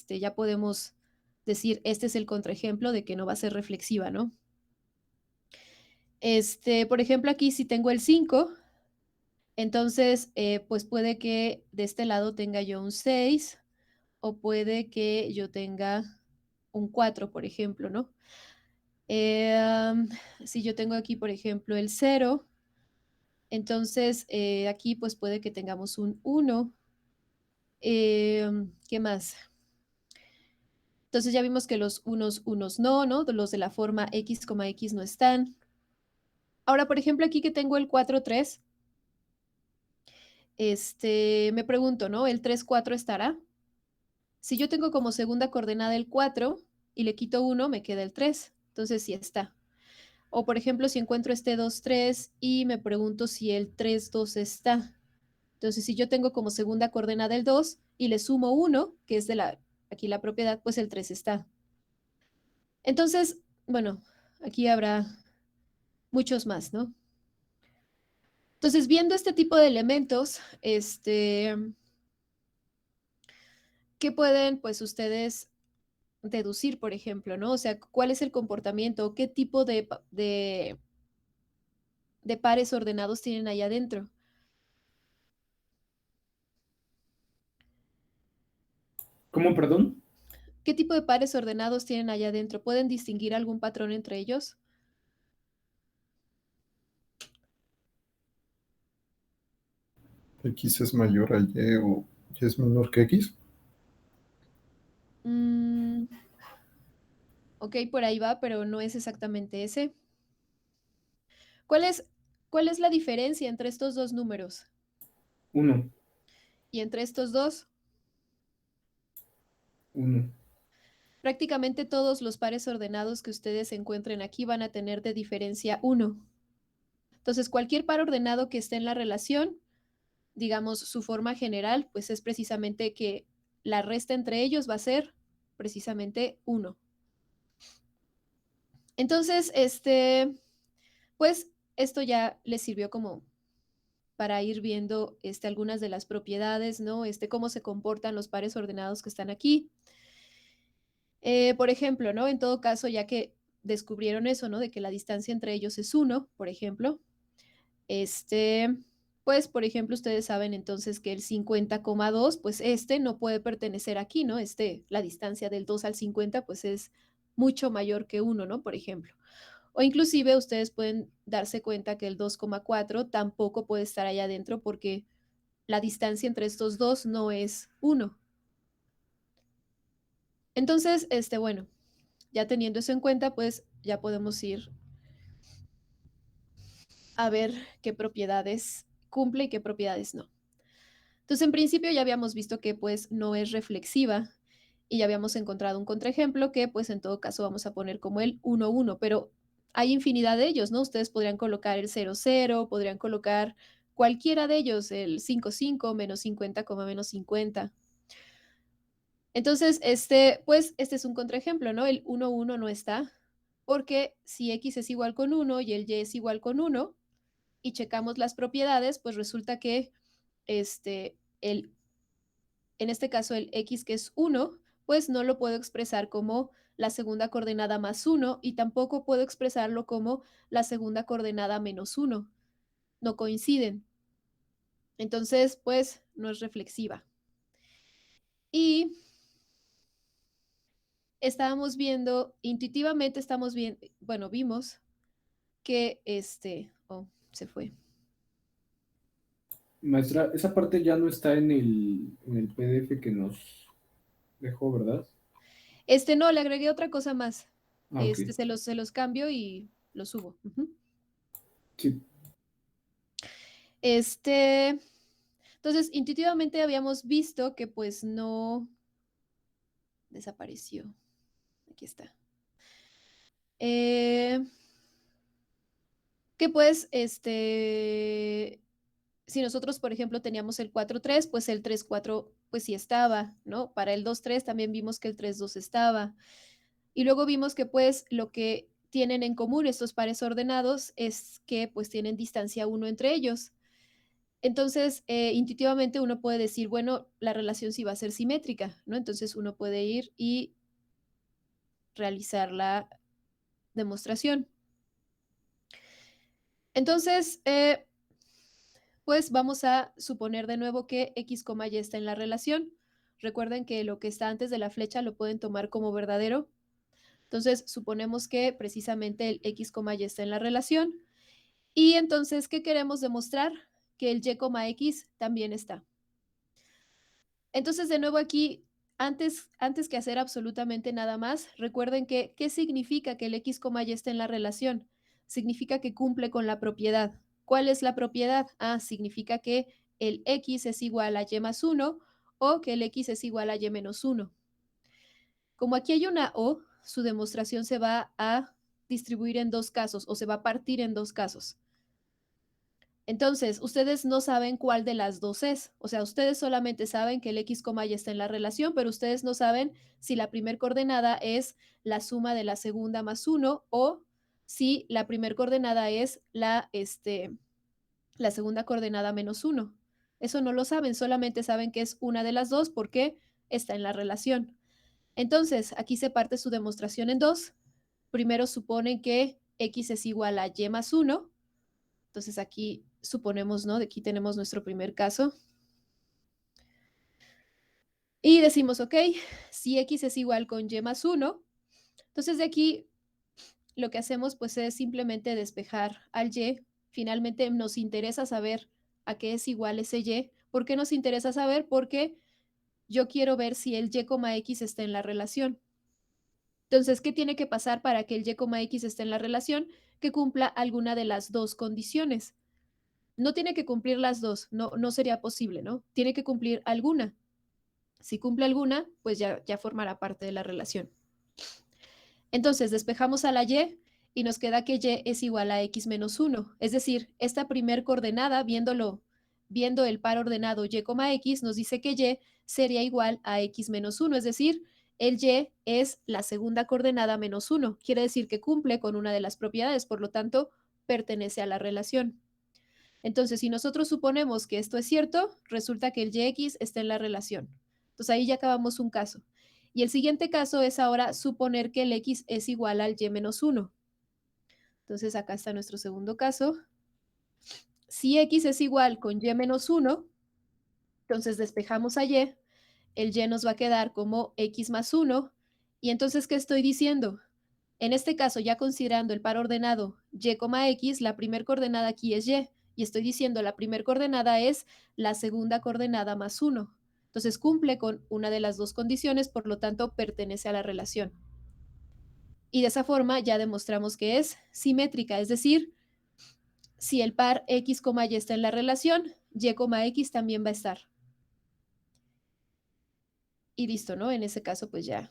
ya podemos decir, este es el contraejemplo de que no va a ser reflexiva, ¿no? Por ejemplo, aquí si tengo el 5, entonces, pues puede que de este lado tenga yo un 6 o puede que yo tenga un 4, por ejemplo, ¿no? Si yo tengo aquí, por ejemplo, el 0, entonces aquí pues puede que tengamos un 1. ¿Qué más? Entonces ya vimos que los unos no, ¿no? Los de la forma x, x no están. Ahora, por ejemplo, aquí que tengo el 4, 3, me pregunto, ¿no? ¿El 3, 4 estará? Si yo tengo como segunda coordenada el 4 y le quito 1, me queda el 3. Entonces sí está. O por ejemplo, si encuentro este 2, 3 y me pregunto si el 3, 2 está. Entonces, si yo tengo como segunda coordenada el 2 y le sumo 1, que es aquí la propiedad, pues el 3 está. Entonces, bueno, aquí habrá muchos más, ¿no? Entonces, viendo este tipo de elementos, ¿qué pueden, pues, ustedes deducir, por ejemplo, ¿no? O sea, ¿cuál es el comportamiento? ¿Qué tipo de pares ordenados tienen allá adentro? ¿Cómo, perdón? ¿Qué tipo de pares ordenados tienen allá adentro? ¿Pueden distinguir algún patrón entre ellos? X es mayor a Y o Y es menor que X. Mm, ok, por ahí va, pero no es exactamente ese. ¿Cuál es, cuál es la diferencia entre estos dos números? 1, Y entre estos dos, 1. prácticamente todos los pares ordenados que ustedes encuentren aquí van a tener de diferencia 1. Entonces, cualquier par ordenado que esté en la relación, digamos, su forma general, pues es precisamente que la resta entre ellos va a ser precisamente 1. Entonces, pues esto ya les sirvió como para ir viendo algunas de las propiedades, ¿no? Cómo se comportan los pares ordenados que están aquí. Por ejemplo, ¿no? En todo caso, ya que descubrieron eso, ¿no? De que la distancia entre ellos es 1, por ejemplo, pues, por ejemplo, ustedes saben entonces que el 50,2, pues no puede pertenecer aquí, ¿no? La distancia del 2 al 50, pues es mucho mayor que 1, ¿no? Por ejemplo. O inclusive ustedes pueden darse cuenta que el 2,4 tampoco puede estar allá adentro porque la distancia entre estos dos no es 1. Entonces, bueno, ya teniendo eso en cuenta, pues ya podemos ir a ver qué propiedades cumple y qué propiedades no. Entonces, en principio ya habíamos visto que pues no es reflexiva y ya habíamos encontrado un contraejemplo que pues en todo caso vamos a poner como el 1, 1, pero hay infinidad de ellos, ¿no? Ustedes podrían colocar el 0, 0, podrían colocar cualquiera de ellos, el 5, 5, menos 50, menos 50. Entonces, pues este es un contraejemplo, ¿no? El 1, 1 no está, porque si x es igual con 1 y el y es igual con 1, y checamos las propiedades, pues resulta que en este caso el x que es 1, pues no lo puedo expresar como la segunda coordenada más 1 y tampoco puedo expresarlo como la segunda coordenada menos 1. No coinciden. Entonces, pues no es reflexiva. Y estábamos viendo, intuitivamente estamos viendo, bueno, vimos que oh, se fue. Maestra, esa parte ya no está en el PDF que nos dejó, ¿verdad? No, le agregué otra cosa más. Ah, ok. Se los cambio y lo subo. Ujú. Sí. Entonces, intuitivamente habíamos visto que pues no desapareció. Aquí está. Que pues, si nosotros, por ejemplo, teníamos el 4,3, pues el 3,4 pues sí estaba, ¿no? Para el 2,3 también vimos que el 3,2 estaba. Y luego vimos que pues lo que tienen en común estos pares ordenados es que pues tienen distancia 1 entre ellos. Entonces, intuitivamente uno puede decir, bueno, la relación sí va a ser simétrica, ¿no? Entonces uno puede ir y realizar la demostración. Entonces, pues vamos a suponer de nuevo que x, y está en la relación. Recuerden que lo que está antes de la flecha lo pueden tomar como verdadero. Entonces, suponemos que precisamente el x, y está en la relación. Y entonces, ¿qué queremos demostrar? Que el y, x también está. Entonces, de nuevo aquí, antes que hacer absolutamente nada más, recuerden que, ¿qué significa que el x, y está en la relación? Significa que cumple con la propiedad. ¿Cuál es la propiedad? Ah, significa que el x es igual a y más 1 o que el x es igual a y menos 1. Como aquí hay una o, su demostración se va a distribuir en dos casos o se va a partir en dos casos. Entonces, ustedes no saben cuál de las dos es. O sea, ustedes solamente saben que el x, y está en la relación, pero ustedes no saben si la primer coordenada es la suma de la segunda más 1 o si la primera coordenada es la segunda coordenada menos 1. Eso no lo saben, solamente saben que es una de las dos porque está en la relación. Entonces, aquí se parte su demostración en dos. Primero suponen que x es igual a y más 1. Entonces aquí suponemos, ¿no? De aquí tenemos nuestro primer caso. Y decimos, ok, si x es igual con y más 1, entonces de aquí lo que hacemos pues es simplemente despejar al y. Finalmente nos interesa saber a qué es igual ese y. ¿Por qué nos interesa saber? Porque yo quiero ver si el y, x está en la relación. Entonces, ¿qué tiene que pasar para que el y, x esté en la relación? Que cumpla alguna de las dos condiciones. No tiene que cumplir las dos, no sería posible, ¿no? Tiene que cumplir alguna. Si cumple alguna, pues ya formará parte de la relación. Entonces, despejamos a la y nos queda que y es igual a x menos 1. Es decir, esta primer coordenada, viendo el par ordenado y, x, nos dice que y sería igual a x menos 1. Es decir, el y es la segunda coordenada menos 1. Quiere decir que cumple con una de las propiedades, por lo tanto, pertenece a la relación. Entonces, si nosotros suponemos que esto es cierto, resulta que el yx está en la relación. Entonces, ahí ya acabamos un caso. Y el siguiente caso es ahora suponer que el x es igual al y menos 1. Entonces, acá está nuestro segundo caso. Si x es igual con y menos 1, entonces despejamos a y. El y nos va a quedar como x más 1. Y entonces, ¿qué estoy diciendo? En este caso, ya considerando el par ordenado y, x, la primera coordenada aquí es y. Y estoy diciendo la primera coordenada es la segunda coordenada más 1. Entonces cumple con una de las dos condiciones, por lo tanto pertenece a la relación. Y de esa forma ya demostramos que es simétrica, es decir, si el par x, y está en la relación, y, x también va a estar. Y listo, ¿no? En ese caso, pues ya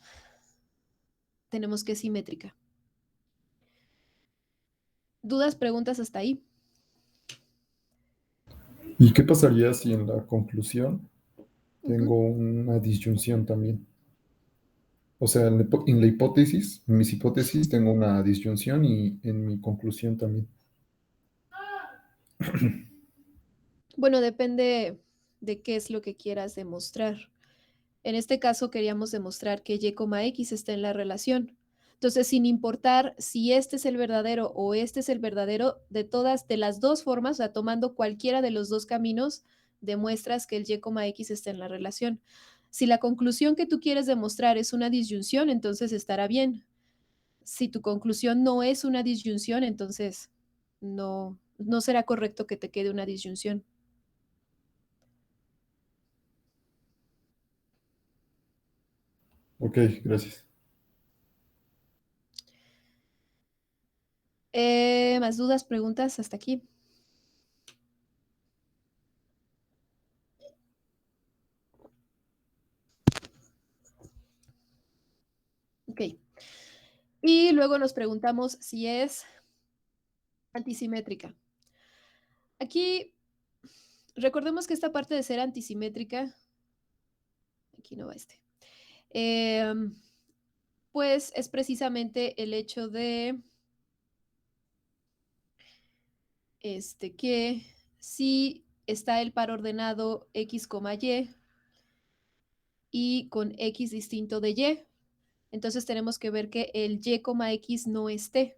tenemos que es simétrica. ¿Dudas, preguntas hasta ahí? ¿Y qué pasaría si en la conclusión tengo una disyunción también? O sea, en la hipótesis, en mis hipótesis tengo una disyunción y en mi conclusión también. Bueno, depende de qué es lo que quieras demostrar. En este caso queríamos demostrar que y, x está en la relación. Entonces, sin importar si este es el verdadero o este es el verdadero, de las dos formas, o sea, tomando cualquiera de los dos caminos, demuestras que el y, x está en la relación. Si la conclusión que tú quieres demostrar es una disyunción, entonces estará bien. Si tu conclusión no es una disyunción, entonces no será correcto que te quede una disyunción. Ok, gracias. ¿Más dudas, preguntas hasta aquí? Ok. Y luego nos preguntamos si es antisimétrica. Aquí, recordemos que esta parte de ser antisimétrica, aquí no va pues es precisamente el hecho de que si está el par ordenado x, y con x distinto de y, entonces tenemos que ver que el y, x no esté.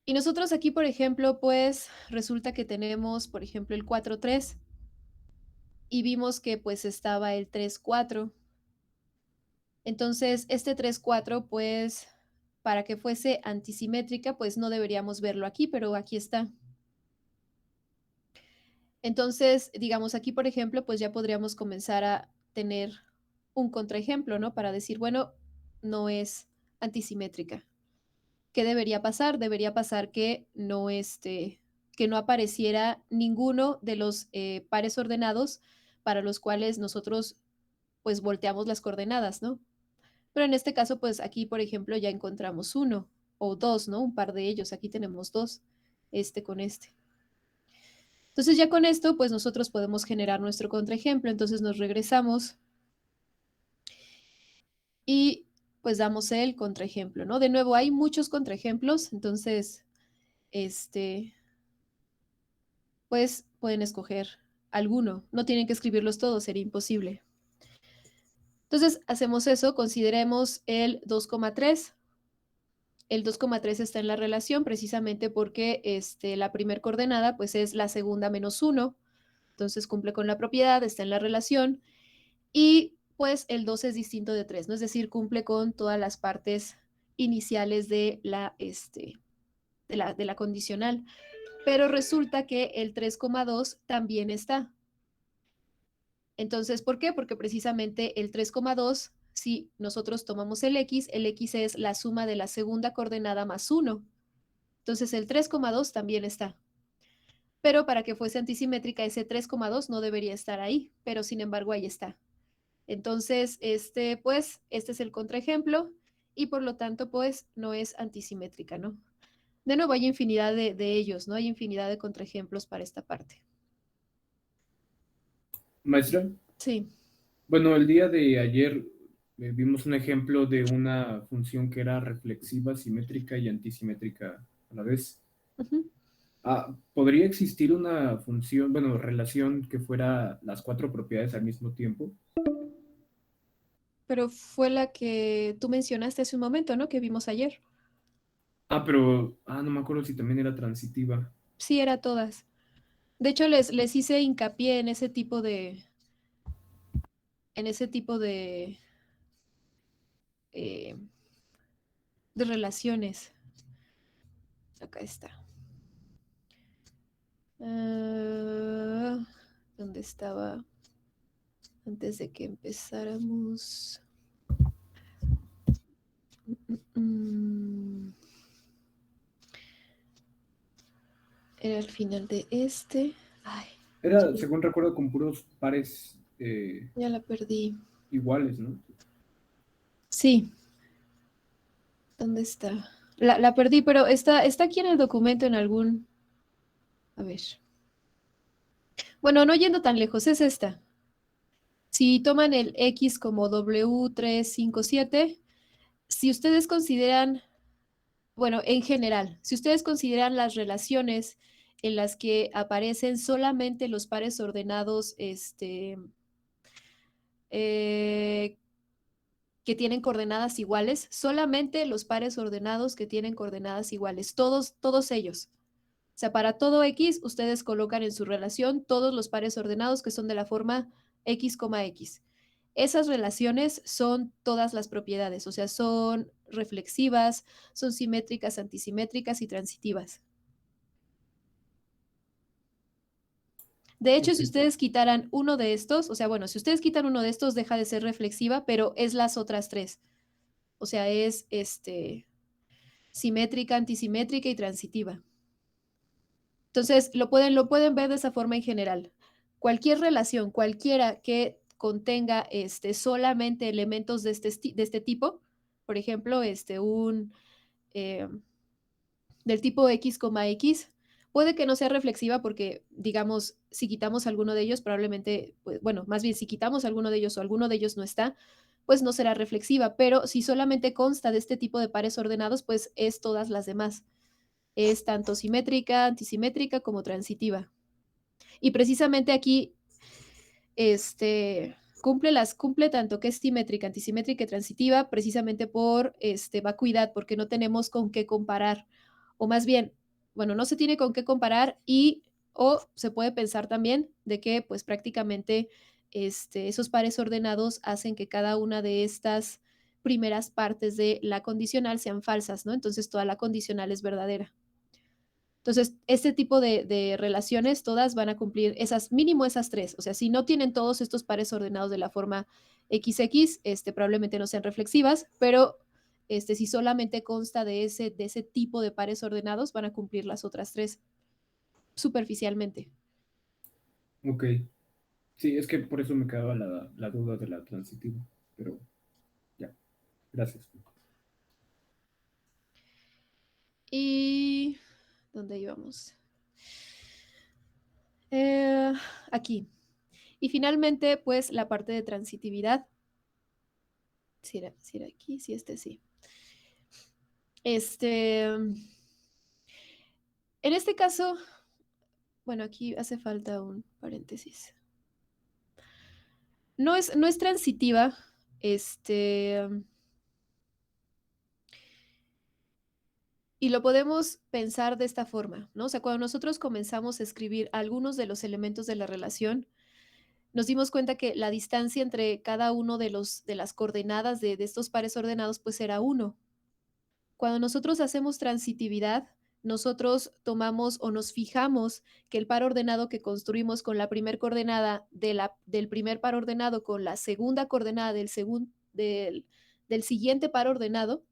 Y nosotros aquí, por ejemplo, pues resulta que tenemos, por ejemplo, el 4, 3 y vimos que pues estaba el 3, 4. Entonces, este 3, 4, pues para que fuese antisimétrica, pues no deberíamos verlo aquí, pero aquí está. Entonces, digamos aquí, por ejemplo, pues ya podríamos comenzar a tener un contraejemplo, ¿no? Para decir, bueno, no es antisimétrica. ¿Qué debería pasar? Debería pasar que que no apareciera ninguno de los pares ordenados para los cuales nosotros pues volteamos las coordenadas, ¿no? Pero en este caso, pues aquí, por ejemplo, ya encontramos uno o dos, ¿no? Un par de ellos. Aquí tenemos dos, este con este. Entonces ya con esto, pues nosotros podemos generar nuestro contraejemplo. Entonces nos regresamos y pues damos el contraejemplo, ¿no? De nuevo, hay muchos contraejemplos, entonces, pues pueden escoger alguno. No tienen que escribirlos todos, sería imposible. Entonces, hacemos eso, consideremos el 2,3. El 2,3 está en la relación precisamente porque la primer coordenada pues es la segunda menos 1. Entonces cumple con la propiedad, está en la relación. Y pues el 2 es distinto de 3, ¿no? Es decir, cumple con todas las partes iniciales de la condicional. Pero resulta que el 3,2 también está. Entonces, ¿por qué? Porque precisamente el 3,2, si nosotros tomamos el x es la suma de la segunda coordenada más 1. Entonces el 3,2 también está. Pero para que fuese antisimétrica, ese 3,2 no debería estar ahí, pero sin embargo ahí está. Entonces, pues, este es el contraejemplo y por lo tanto, pues, no es antisimétrica, ¿no? De nuevo, hay infinidad de ellos, ¿no? Hay infinidad de contraejemplos para esta parte. Maestra, Sí. bueno, el día de ayer vimos un ejemplo de una función que era reflexiva, simétrica y antisimétrica a la vez. Ujú. ¿Podría existir una función, bueno, relación que fuera las 4 propiedades al mismo tiempo? Pero fue la que tú mencionaste hace un momento, ¿no? Que vimos ayer. Pero, no me acuerdo si también era transitiva. Sí, era todas. De hecho, les hice hincapié en ese tipo eh, de relaciones. Acá está. ¿Dónde estaba? Antes de que empezáramos. Era el final de este. Ay, Era, según recuerdo, con puros pares ya la perdí. iguales, ¿no? Sí, ¿dónde está? La perdí, pero está aquí en el documento en algún. A ver. Bueno, no yendo tan lejos, es esta. Si toman el X como W357, si ustedes consideran, bueno, en general, si ustedes consideran las relaciones en las que aparecen solamente los pares ordenados, eh, que tienen coordenadas iguales, solamente los pares ordenados que tienen coordenadas iguales, todos ellos. O sea, para todo X, ustedes colocan en su relación todos los pares ordenados que son de la forma X, X. Esas relaciones son todas las propiedades, o sea, son reflexivas, son simétricas, antisimétricas y transitivas. De hecho, si Ok. ustedes quitaran uno de estos, o sea, bueno, si ustedes quitan uno de estos, deja de ser reflexiva, pero es las otras tres. O sea, es simétrica, antisimétrica y transitiva. Entonces, lo pueden ver de esa forma en general. Cualquier relación, cualquiera que contenga solamente elementos de este tipo, por ejemplo, eh, del tipo X, X, puede que no sea reflexiva porque, digamos, si quitamos alguno de ellos, probablemente, pues, bueno, más bien si quitamos alguno de ellos o alguno de ellos no está, pues no será reflexiva, pero si solamente consta de este tipo de pares ordenados, pues es todas las demás. Es tanto simétrica, antisimétrica como transitiva. Y precisamente aquí, cumple tanto que es simétrica, antisimétrica y transitiva, precisamente por vacuidad, porque no tenemos con qué comparar. O más bien, bueno, no se tiene con qué comparar o se puede pensar también de que pues prácticamente esos pares ordenados hacen que cada una de estas primeras partes de la condicional sean falsas, ¿no? Entonces toda la condicional es verdadera. Entonces, este tipo de relaciones todas van a cumplir mínimo esas tres. O sea, si no tienen todos estos pares ordenados de la forma XX, probablemente no sean reflexivas, pero si solamente consta de ese tipo de pares ordenados, van a cumplir las otras tres superficialmente. Ok. Sí, es que por eso me quedaba la duda de la transitiva. Pero ya, gracias. ¿Y dónde íbamos? Aquí. Y finalmente, pues la parte de transitividad. Si era aquí, sí, sí. En este caso, bueno, aquí hace falta un paréntesis. No es transitiva, y lo podemos pensar de esta forma, ¿no? O sea, cuando nosotros comenzamos a escribir algunos de los elementos de la relación, nos dimos cuenta que la distancia entre cada uno de las coordenadas de estos pares ordenados, pues era 1. Cuando nosotros hacemos transitividad, nosotros tomamos o nos fijamos que el par ordenado que construimos con la primer coordenada del primer par ordenado con la segunda coordenada del siguiente par ordenado,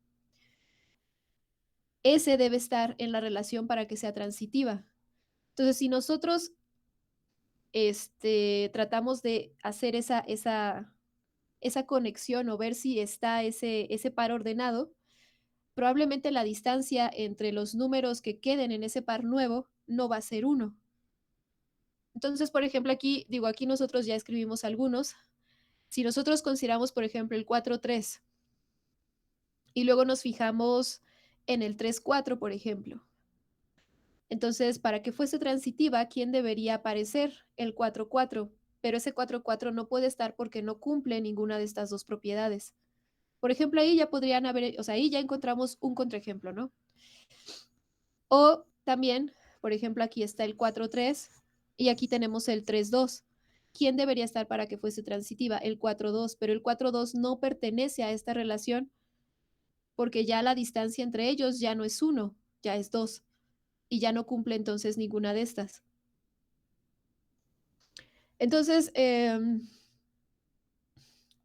ese debe estar en la relación para que sea transitiva. Entonces, si nosotros tratamos de hacer esa conexión o ver si está ese par ordenado, probablemente la distancia entre los números que queden en ese par nuevo no va a ser 1. Entonces, por ejemplo, aquí nosotros ya escribimos algunos. Si nosotros consideramos, por ejemplo, el 4, 3 y luego nos fijamos en el 3, 4, por ejemplo. Entonces, para que fuese transitiva, ¿quién debería aparecer? El 4, 4. Pero ese 4, 4 no puede estar porque no cumple ninguna de estas dos propiedades. Por ejemplo, ahí ya podrían haber, o sea, ahí ya encontramos un contraejemplo, ¿no? O también, por ejemplo, aquí está el 4, 3 y aquí tenemos el 3, 2. ¿Quién debería estar para que fuese transitiva? El 4, 2, pero el 4, 2 no pertenece a esta relación porque ya la distancia entre ellos ya no es 1, ya es 2 y ya no cumple entonces ninguna de estas. Entonces,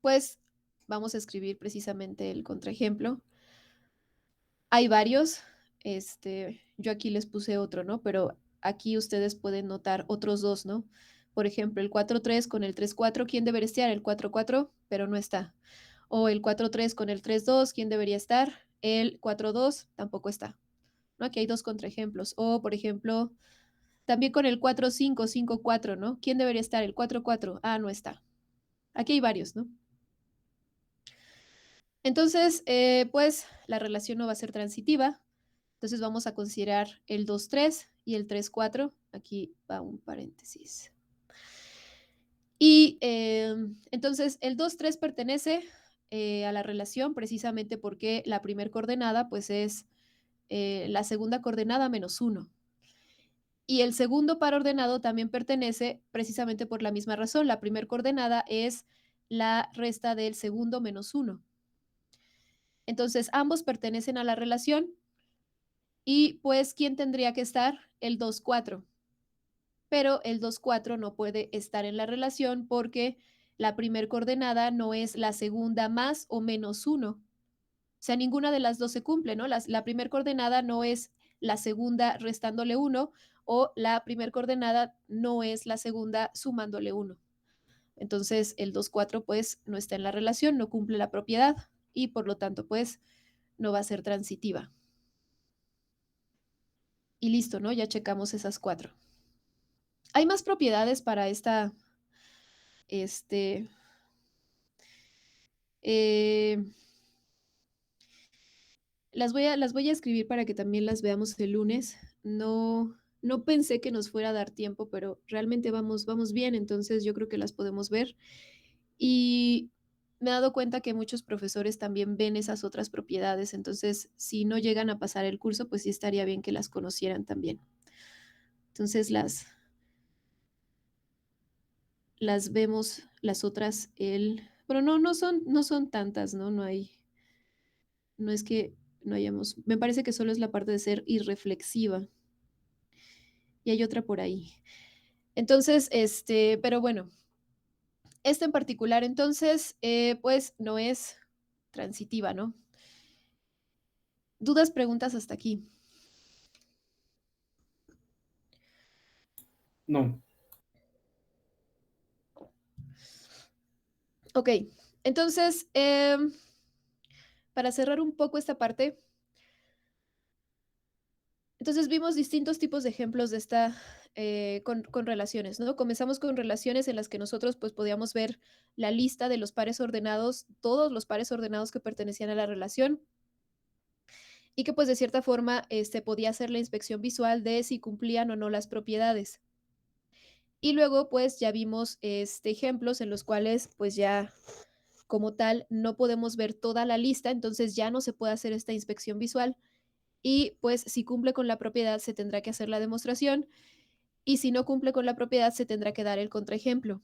pues vamos a escribir precisamente el contraejemplo. Hay varios, yo aquí les puse otro, ¿no? Pero aquí ustedes pueden notar otros dos, ¿no? Por ejemplo, el 4-3 con el 3-4, ¿quién debería estar? El 4-4, pero no está. O el 4-3 con el 3-2, ¿quién debería estar? El 4-2 tampoco está. ¿No? Aquí hay dos contraejemplos. O, por ejemplo, también con el 4-5, 5-4, ¿no? ¿Quién debería estar? El 4-4. Ah, no está. Aquí hay varios, ¿no? Entonces, pues la relación no va a ser transitiva. Entonces vamos a considerar el 2-3 y el 3-4. Aquí va un paréntesis. Y entonces el 2-3 pertenece a la relación precisamente porque la primera coordenada pues es la segunda coordenada menos 1. Y el segundo par ordenado también pertenece precisamente por la misma razón. La primera coordenada es la resta del segundo menos 1. Entonces ambos pertenecen a la relación y pues ¿quién tendría que estar? El 2-4. Pero el 2-4 no puede estar en la relación porque la primer coordenada no es la segunda más o menos 1. O sea, ninguna de las dos se cumple, ¿no? La primer coordenada no es la segunda restándole 1 o la primer coordenada no es la segunda sumándole 1. Entonces, el 2-4 pues no está en la relación, no cumple la propiedad y por lo tanto pues no va a ser transitiva. Y listo, ¿no? Ya checamos esas 4. Hay más propiedades para esta, eh, las voy a escribir para que también las veamos el lunes. No pensé que nos fuera a dar tiempo, pero realmente vamos bien, entonces yo creo que las podemos ver. Y me he dado cuenta que muchos profesores también ven esas otras propiedades, entonces si no llegan a pasar el curso, pues sí estaría bien que las conocieran también. Entonces las vemos las otras pero no son tantas, ¿no? No es que no hayamos, me parece que solo es la parte de ser irreflexiva. Y hay otra por ahí. Entonces, pero bueno, esta en particular, entonces, pues no es transitiva, ¿no? ¿Dudas, preguntas hasta aquí? No. Ok, entonces, para cerrar un poco esta parte, entonces Entonces vimos distintos tipos de ejemplos de esta, con relaciones, ¿no? Comenzamos con relaciones en las que nosotros pues podíamos ver la lista de los pares ordenados, todos los pares ordenados que pertenecían a la relación y que pues de cierta forma podía hacer la inspección visual de si cumplían o no las propiedades. Y luego pues ya vimos ejemplos en los cuales pues ya como tal no podemos ver toda la lista, entonces ya no se puede hacer esta inspección visual y pues si cumple con la propiedad se tendrá que hacer la demostración y si no cumple con la propiedad se tendrá que dar el contraejemplo.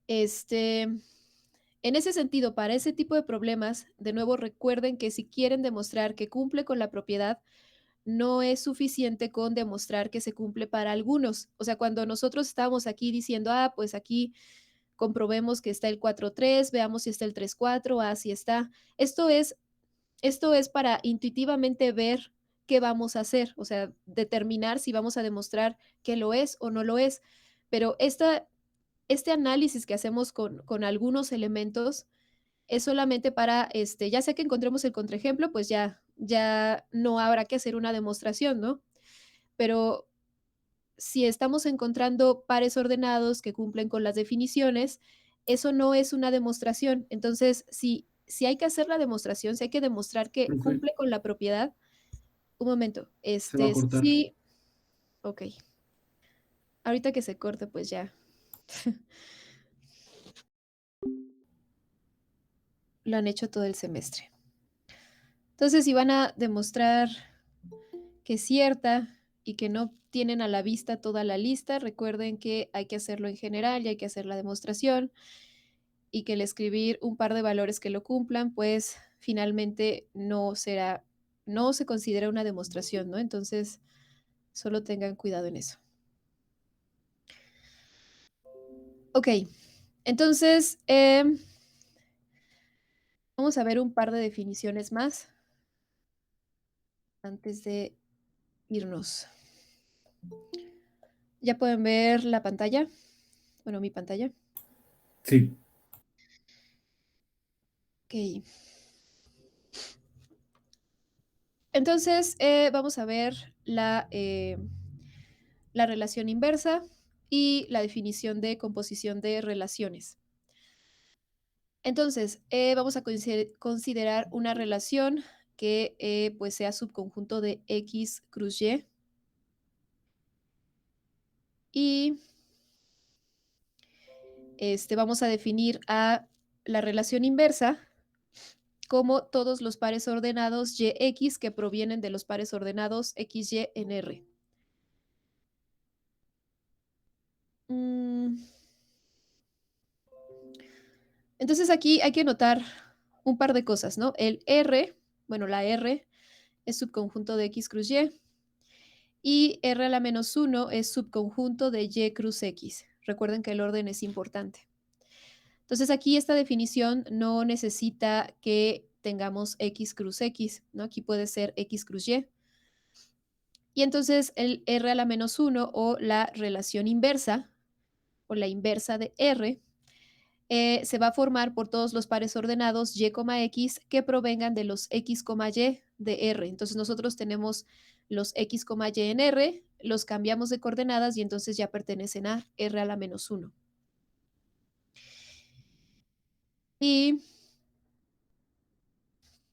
En ese sentido, para ese tipo de problemas, de nuevo recuerden que si quieren demostrar que cumple con la propiedad, no es suficiente con demostrar que se cumple para algunos. O sea, cuando nosotros estamos aquí diciendo, pues aquí comprobemos que está el 4-3, veamos si está el 3-4, si está. Esto es para intuitivamente ver qué vamos a hacer, o sea, determinar si vamos a demostrar que lo es o no lo es. Pero este análisis que hacemos con algunos elementos es solamente para, ya sea que encontremos el contraejemplo, pues ya no habrá que hacer una demostración, ¿no? Pero si estamos encontrando pares ordenados que cumplen con las definiciones, eso no es una demostración. Entonces, si hay que hacer la demostración, si hay que demostrar que Profe, cumple con la propiedad, un momento, se va a cortar. sí, ok. Ahorita que se corte, pues ya. Lo han hecho todo el semestre. Entonces, si van a demostrar que es cierta y que no tienen a la vista toda la lista, recuerden que hay que hacerlo en general y hay que hacer la demostración y que el escribir un par de valores que lo cumplan, pues finalmente no se considera una demostración, ¿no? Entonces, solo tengan cuidado en eso. Ok, entonces, vamos a ver un par de definiciones más antes de irnos. ¿Ya pueden ver la pantalla? Bueno, mi pantalla. Sí. Ok. Entonces, vamos a ver la relación inversa y la definición de composición de relaciones. Entonces, vamos a considerar una relación que pues sea subconjunto de X cruz Y. Y vamos a definir a la relación inversa como todos los pares ordenados YX que provienen de los pares ordenados XY en R. Entonces aquí hay que notar un par de cosas, ¿no? El R, bueno, la R es subconjunto de X cruz y R a la menos 1 es subconjunto de Y cruz X. Recuerden que el orden es importante. Entonces aquí esta definición no necesita que tengamos X cruz X, ¿no? Aquí puede ser X cruz Y. Y entonces el R a la menos 1 o la relación inversa o la inversa de R se va a formar por todos los pares ordenados Y, X que provengan de los X, Y de R. Entonces nosotros tenemos los X, Y en R, los cambiamos de coordenadas y entonces ya pertenecen a R a la menos 1. Y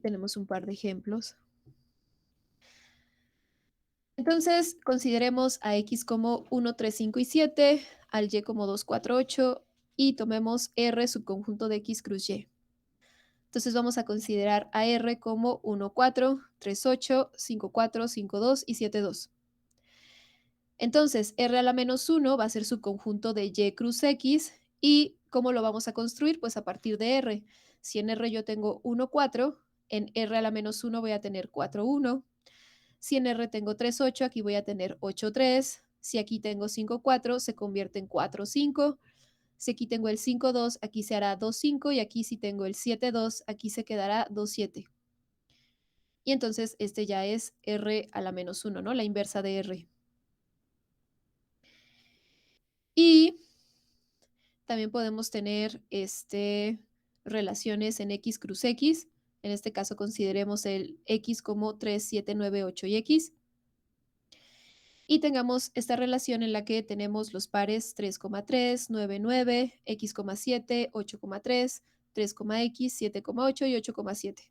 tenemos un par de ejemplos. Entonces, consideremos a X como 1, 3, 5 y 7, al Y como 2, 4, 8 y tomemos R subconjunto de X cruz Y. Entonces vamos a considerar a R como 1, 4, 3, 8, 5, 4, 5, 2 y 7, 2. Entonces, R a la menos 1 va a ser subconjunto de Y cruz X y ¿cómo lo vamos a construir? Pues a partir de R. Si en R yo tengo 1, 4, en R a la menos 1 voy a tener 4, 1. Si en R tengo 3, 8, aquí voy a tener 8, 3. Si aquí tengo 5, 4, se convierte en 4, 5. Si aquí tengo el 5, 2, aquí se hará 2, 5. Y aquí si tengo el 7, 2, aquí se quedará 2, 7. Y entonces este ya es R a la menos 1, ¿no? La inversa de R. Y también podemos tener relaciones en X cruz X. En este caso consideremos el X como 3, 7, 9, 8 y X. Y tengamos esta relación en la que tenemos los pares 3,3, 9, 9, X,7, 8,3, 3,X, 7,8 y 8,7.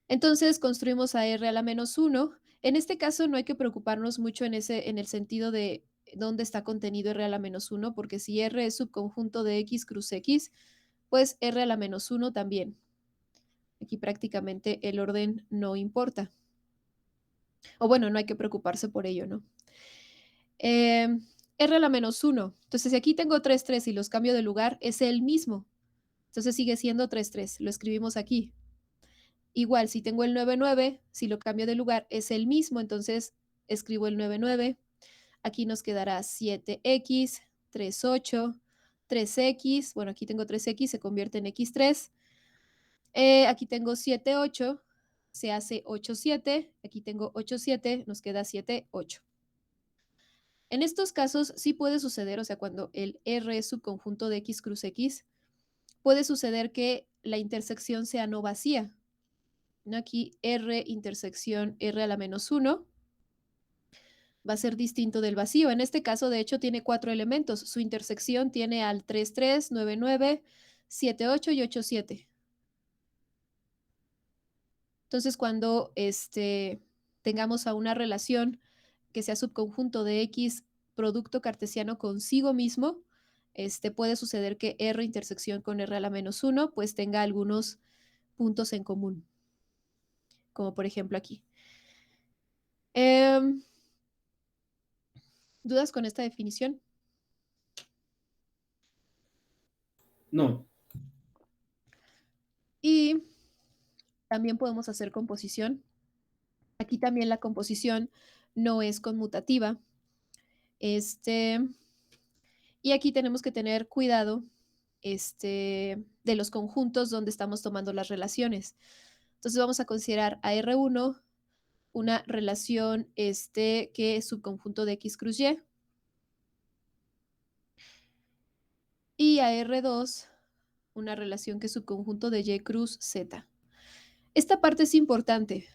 Entonces construimos a R a la menos 1. En este caso no hay que preocuparnos mucho en el sentido de dónde está contenido R a la menos 1, porque si R es subconjunto de X cruz X, pues R a la menos 1 también. Aquí prácticamente el orden no importa. O bueno, no hay que preocuparse por ello, ¿no? R a la menos 1. Entonces, si aquí tengo 3, 3 y los cambio de lugar, es el mismo. Entonces sigue siendo 3, 3. Lo escribimos aquí. Igual, si tengo el 9, 9, si lo cambio de lugar, es el mismo. Entonces escribo el 9, 9. Aquí nos quedará 7X, 3, 8, 3X. Bueno, aquí tengo 3X, se convierte en X3. Aquí tengo 7, 8. Se hace 8, 7. Aquí tengo 8, 7. Nos queda 7, 8. En estos casos sí puede suceder, o sea, cuando el R es subconjunto de X cruz X, puede suceder que la intersección sea no vacía. ¿No? Aquí R intersección R a la menos 1 va a ser distinto del vacío. En este caso, de hecho, tiene 4 elementos. Su intersección tiene al 3, 3, 9, 9, 7, 8 y 8, 7. Entonces, cuando tengamos a una relación que sea subconjunto de X producto cartesiano consigo mismo, puede suceder que R intersección con R a la menos 1 pues tenga algunos puntos en común, como por ejemplo aquí. ¿Dudas con esta definición? No. Y también podemos hacer composición. Aquí también la composición no es conmutativa. Y aquí tenemos que tener cuidado de los conjuntos donde estamos tomando las relaciones. Entonces vamos a considerar a R1 una relación que es subconjunto de X cruz Y. Y a R2 una relación que es subconjunto de Y cruz Z. Esta parte es importante.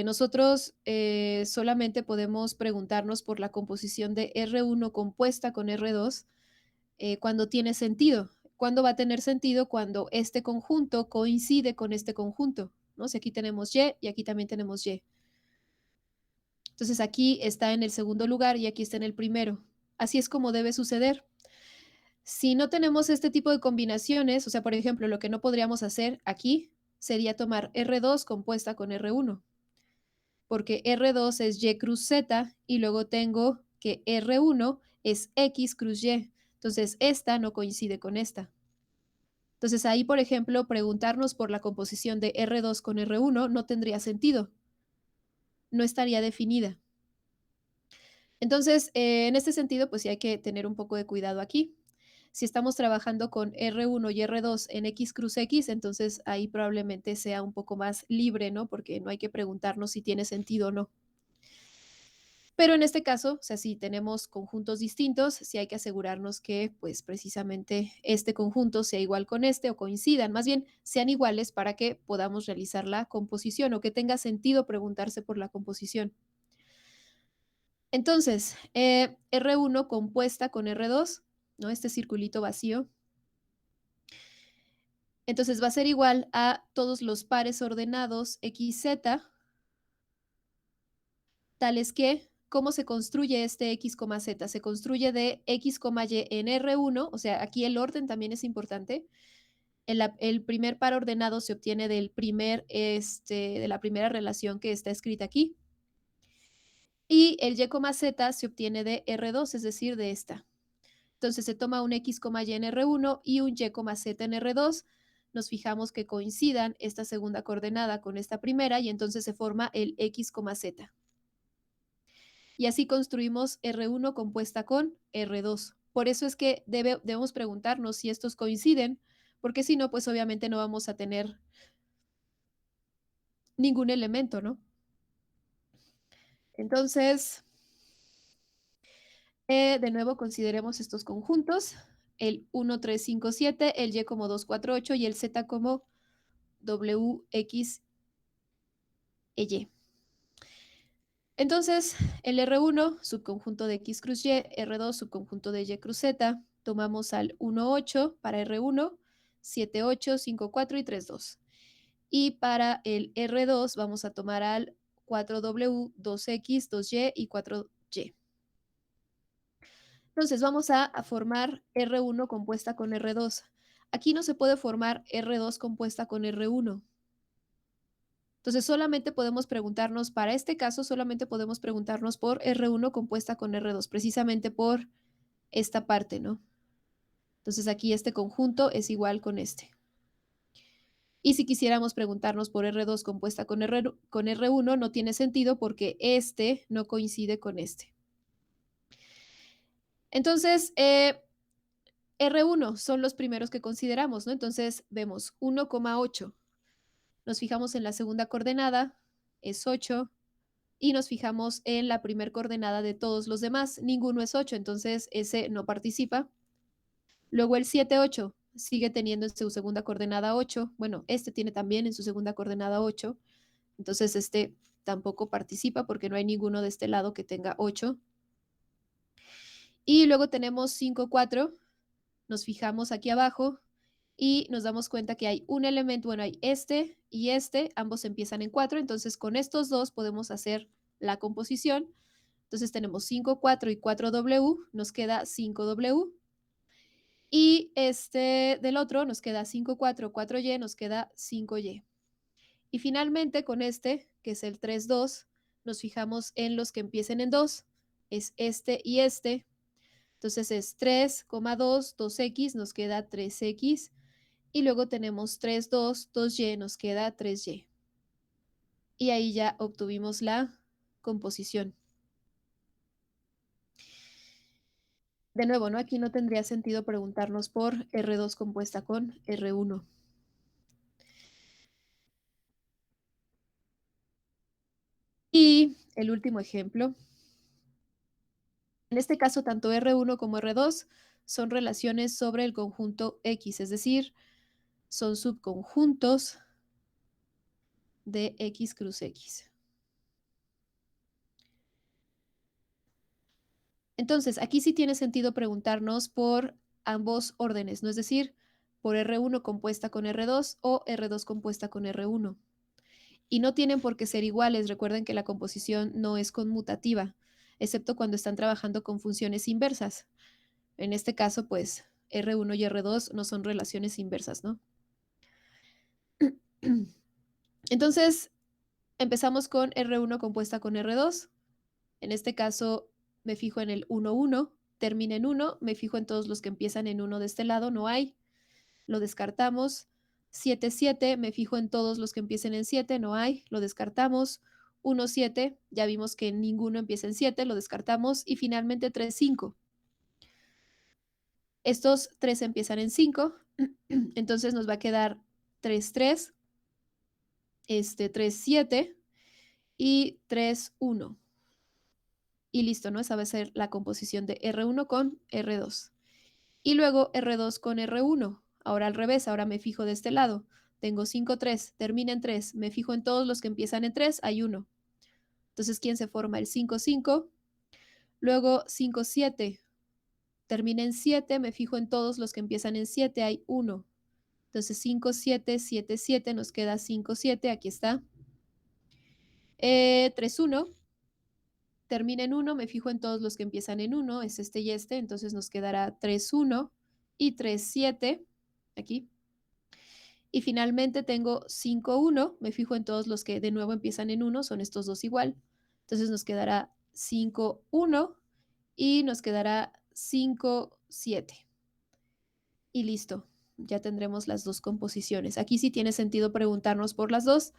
Nosotros solamente podemos preguntarnos por la composición de R1 compuesta con R2 cuando tiene sentido. ¿Cuándo va a tener sentido? Cuando este conjunto coincide con este conjunto, ¿no? Si aquí tenemos Y y aquí también tenemos Y. Entonces aquí está en el segundo lugar y aquí está en el primero. Así es como debe suceder. Si no tenemos este tipo de combinaciones, o sea, por ejemplo, lo que no podríamos hacer aquí sería tomar R2 compuesta con R1, porque R2 es Y cruz Z y luego tengo que R1 es X cruz Y. Entonces, esta no coincide con esta. Entonces, ahí, por ejemplo, preguntarnos por la composición de R2 con R1 no tendría sentido. No estaría definida. Entonces, en este sentido, pues sí hay que tener un poco de cuidado aquí. Si estamos trabajando con R1 y R2 en X cruz X, entonces ahí probablemente sea un poco más libre, ¿no? Porque no hay que preguntarnos si tiene sentido o no. Pero en este caso, o sea, si tenemos conjuntos distintos, sí hay que asegurarnos que, pues, precisamente este conjunto sea igual con este o coincidan, más bien sean iguales para que podamos realizar la composición o que tenga sentido preguntarse por la composición. Entonces, R1 compuesta con R2, ¿no? Este circulito vacío. Entonces va a ser igual a todos los pares ordenados XZ, tales que, ¿cómo se construye este X, Z? Se construye de X, Y en R1, o sea, aquí el orden también es importante. El primer par ordenado se obtiene de la primera relación que está escrita aquí. Y el Y, Z se obtiene de R2, es decir, de esta. Entonces se toma un X, Y en R1 y un Y, Z en R2. Nos fijamos que coincidan esta segunda coordenada con esta primera y entonces se forma el X, Z. Y así construimos R1 compuesta con R2. Por eso es que debemos preguntarnos si estos coinciden, porque si no, pues obviamente no vamos a tener ningún elemento, ¿no? Entonces, de nuevo consideremos estos conjuntos, el 1, 3, 5, 7, el Y como 2, 4, 8 y el Z como W, X e Y. Entonces, el R1, subconjunto de X cruz Y, R2, subconjunto de Y cruz Z, tomamos al 1, 8 para R1, 7, 8, 5, 4 y 3, 2. Y para el R2 vamos a tomar al 4W, 2X, 2Y y 4Y. Entonces vamos a formar R1 compuesta con R2. Aquí no se puede formar R2 compuesta con R1. Entonces solamente podemos preguntarnos, para este caso solamente podemos preguntarnos por R1 compuesta con R2, precisamente por esta parte, ¿no? Entonces aquí este conjunto es igual con este. Y si quisiéramos preguntarnos por R2 compuesta con R1, no tiene sentido porque este no coincide con este. Entonces, R1 son los primeros que consideramos, ¿no? Entonces vemos 1,8. Nos fijamos en la segunda coordenada, es 8. Y nos fijamos en la primera coordenada de todos los demás. Ninguno es 8, entonces ese no participa. Luego el 7, 8 sigue teniendo en su segunda coordenada 8. Bueno, este tiene también en su segunda coordenada 8. Entonces este tampoco participa porque no hay ninguno de este lado que tenga 8. Y luego tenemos 5, 4. Nos fijamos aquí abajo y nos damos cuenta que hay un elemento, bueno, hay este y este, ambos empiezan en 4, entonces con estos dos podemos hacer la composición. Entonces tenemos 5, 4 y 4W, nos queda 5W. Y este del otro nos queda 5, 4, 4Y, nos queda 5Y. Y finalmente con este, que es el 3, 2, nos fijamos en los que empiecen en 2, es este y este. Entonces es 3, 2, 2X, nos queda 3X. Y luego tenemos 3, 2, 2Y, nos queda 3Y. Y ahí ya obtuvimos la composición. De nuevo, ¿no? Aquí no tendría sentido preguntarnos por R2 compuesta con R1. Y el último ejemplo. En este caso, tanto R1 como R2 son relaciones sobre el conjunto X, es decir, son subconjuntos de X cruz X. Entonces, aquí sí tiene sentido preguntarnos por ambos órdenes, ¿no? Es decir, por R1 compuesta con R2 o R2 compuesta con R1. Y no tienen por qué ser iguales. Recuerden que la composición no es conmutativa, excepto cuando están trabajando con funciones inversas. En este caso, pues, R1 y R2 no son relaciones inversas, ¿no? Entonces, empezamos con R1 compuesta con R2. En este caso, me fijo en el 1, 1, termina en 1, me fijo en todos los que empiezan en 1 de este lado, no hay, lo descartamos. 7, 7, me fijo en todos los que empiecen en 7, no hay, lo descartamos. 1, 7, ya vimos que ninguno empieza en 7, lo descartamos. Y finalmente 3, 5. Estos 3 empiezan en 5, entonces nos va a quedar 3, 3, 3, 7 y 3, 1. Y listo, ¿no? Esa va a ser la composición de R1 con R2. Y luego R2 con R1. Ahora al revés, ahora me fijo de este lado. Tengo 5, 3, termina en 3. Me fijo en todos los que empiezan en 3, hay 1. Entonces, ¿quién se forma? El 5, 5. Luego 5, 7. Termina en 7, me fijo en todos los que empiezan en 7, hay 1. Entonces 5, 7, 7, 7, nos queda 5, 7, aquí está. 3, 1. Termina en 1, me fijo en todos los que empiezan en 1, es este y este, entonces nos quedará 3, 1 y 3, 7, aquí. Y finalmente tengo 5, 1, me fijo en todos los que de nuevo empiezan en 1, son estos dos igual. Entonces nos quedará 5, 1 y nos quedará 5, 7. Y listo, ya tendremos las dos composiciones. Aquí sí tiene sentido preguntarnos por las dos,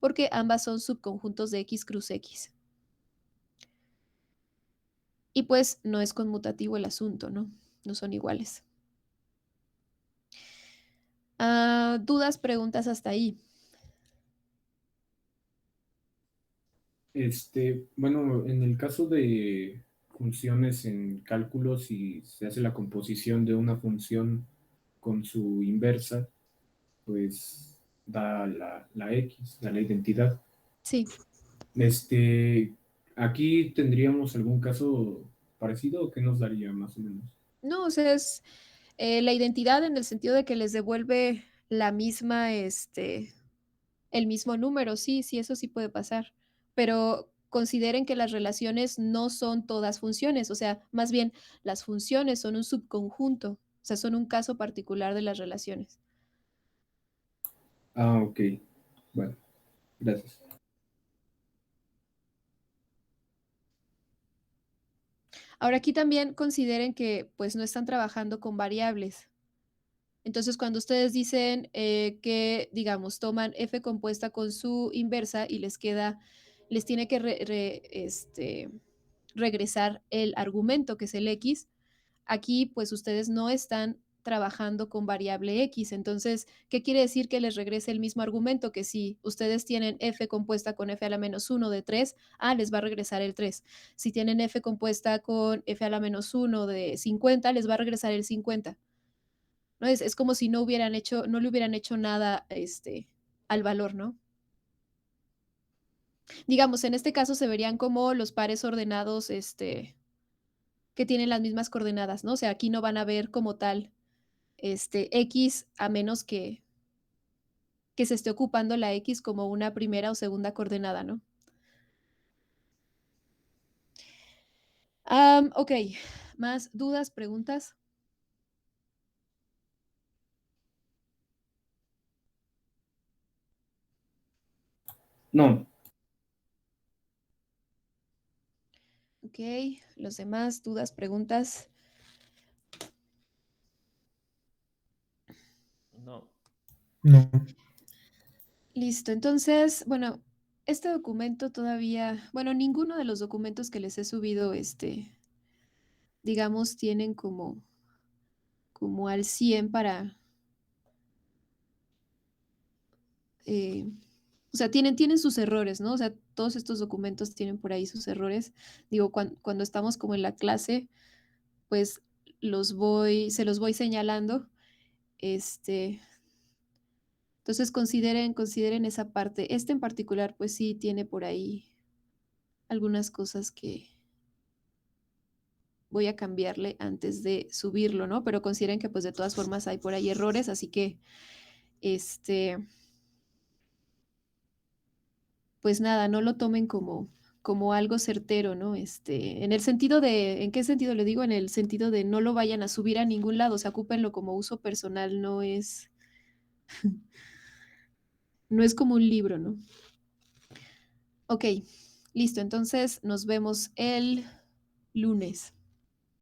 porque ambas son subconjuntos de X cruz X. Y pues no es conmutativo el asunto, ¿no? No son iguales. ¿Dudas, preguntas hasta ahí? Bueno, en el caso de funciones en cálculo, si se hace la composición de una función con su inversa, pues da la X, da la identidad. Sí. Aquí tendríamos algún caso parecido o qué nos daría más o menos. No, o sea, es la identidad en el sentido de que les devuelve la misma, el mismo número, sí, sí, eso sí puede pasar, pero consideren que las relaciones no son todas funciones, o sea, más bien las funciones son un subconjunto, o sea, son un caso particular de las relaciones. Ah, ok. Bueno, gracias. Ahora aquí también consideren que pues no están trabajando con variables. Entonces, cuando ustedes dicen que, digamos, toman f compuesta con su inversa y les tiene que regresar el argumento, que es el x, aquí pues ustedes no están trabajando con variable x. Entonces, ¿qué quiere decir que les regrese el mismo argumento? Que si ustedes tienen f compuesta con f a la menos 1 de 3, les va a regresar el 3. Si tienen f compuesta con f a la menos 1 de 50, les va a regresar el 50. ¿No? Es como si no le hubieran hecho nada al valor, ¿no? Digamos, en este caso se verían como los pares ordenados que tienen las mismas coordenadas, ¿no? O sea, aquí no van a ver como tal X a menos que se esté ocupando la X como una primera o segunda coordenada, ¿no? Ok, ¿más dudas, preguntas? No, Ok, los demás, dudas, preguntas. No. No. Listo, entonces, bueno, este documento todavía, bueno, ninguno de los documentos que les he subido, digamos, tienen como al 100 para, eh, o sea, tienen sus errores, ¿no? O sea, todos estos documentos tienen por ahí sus errores. Digo, cuando estamos como en la clase, pues se los voy señalando. Este, entonces consideren esa parte. Este en particular, pues sí tiene por ahí algunas cosas que voy a cambiarle antes de subirlo, ¿no? Pero consideren que pues de todas formas hay por ahí errores, así que, pues nada, no lo tomen como algo certero, ¿no? En el sentido ¿en qué sentido le digo? En el sentido de no lo vayan a subir a ningún lado, o sea, ocúpenlo como uso personal, no es como un libro, ¿no? Ok, listo, entonces nos vemos el lunes.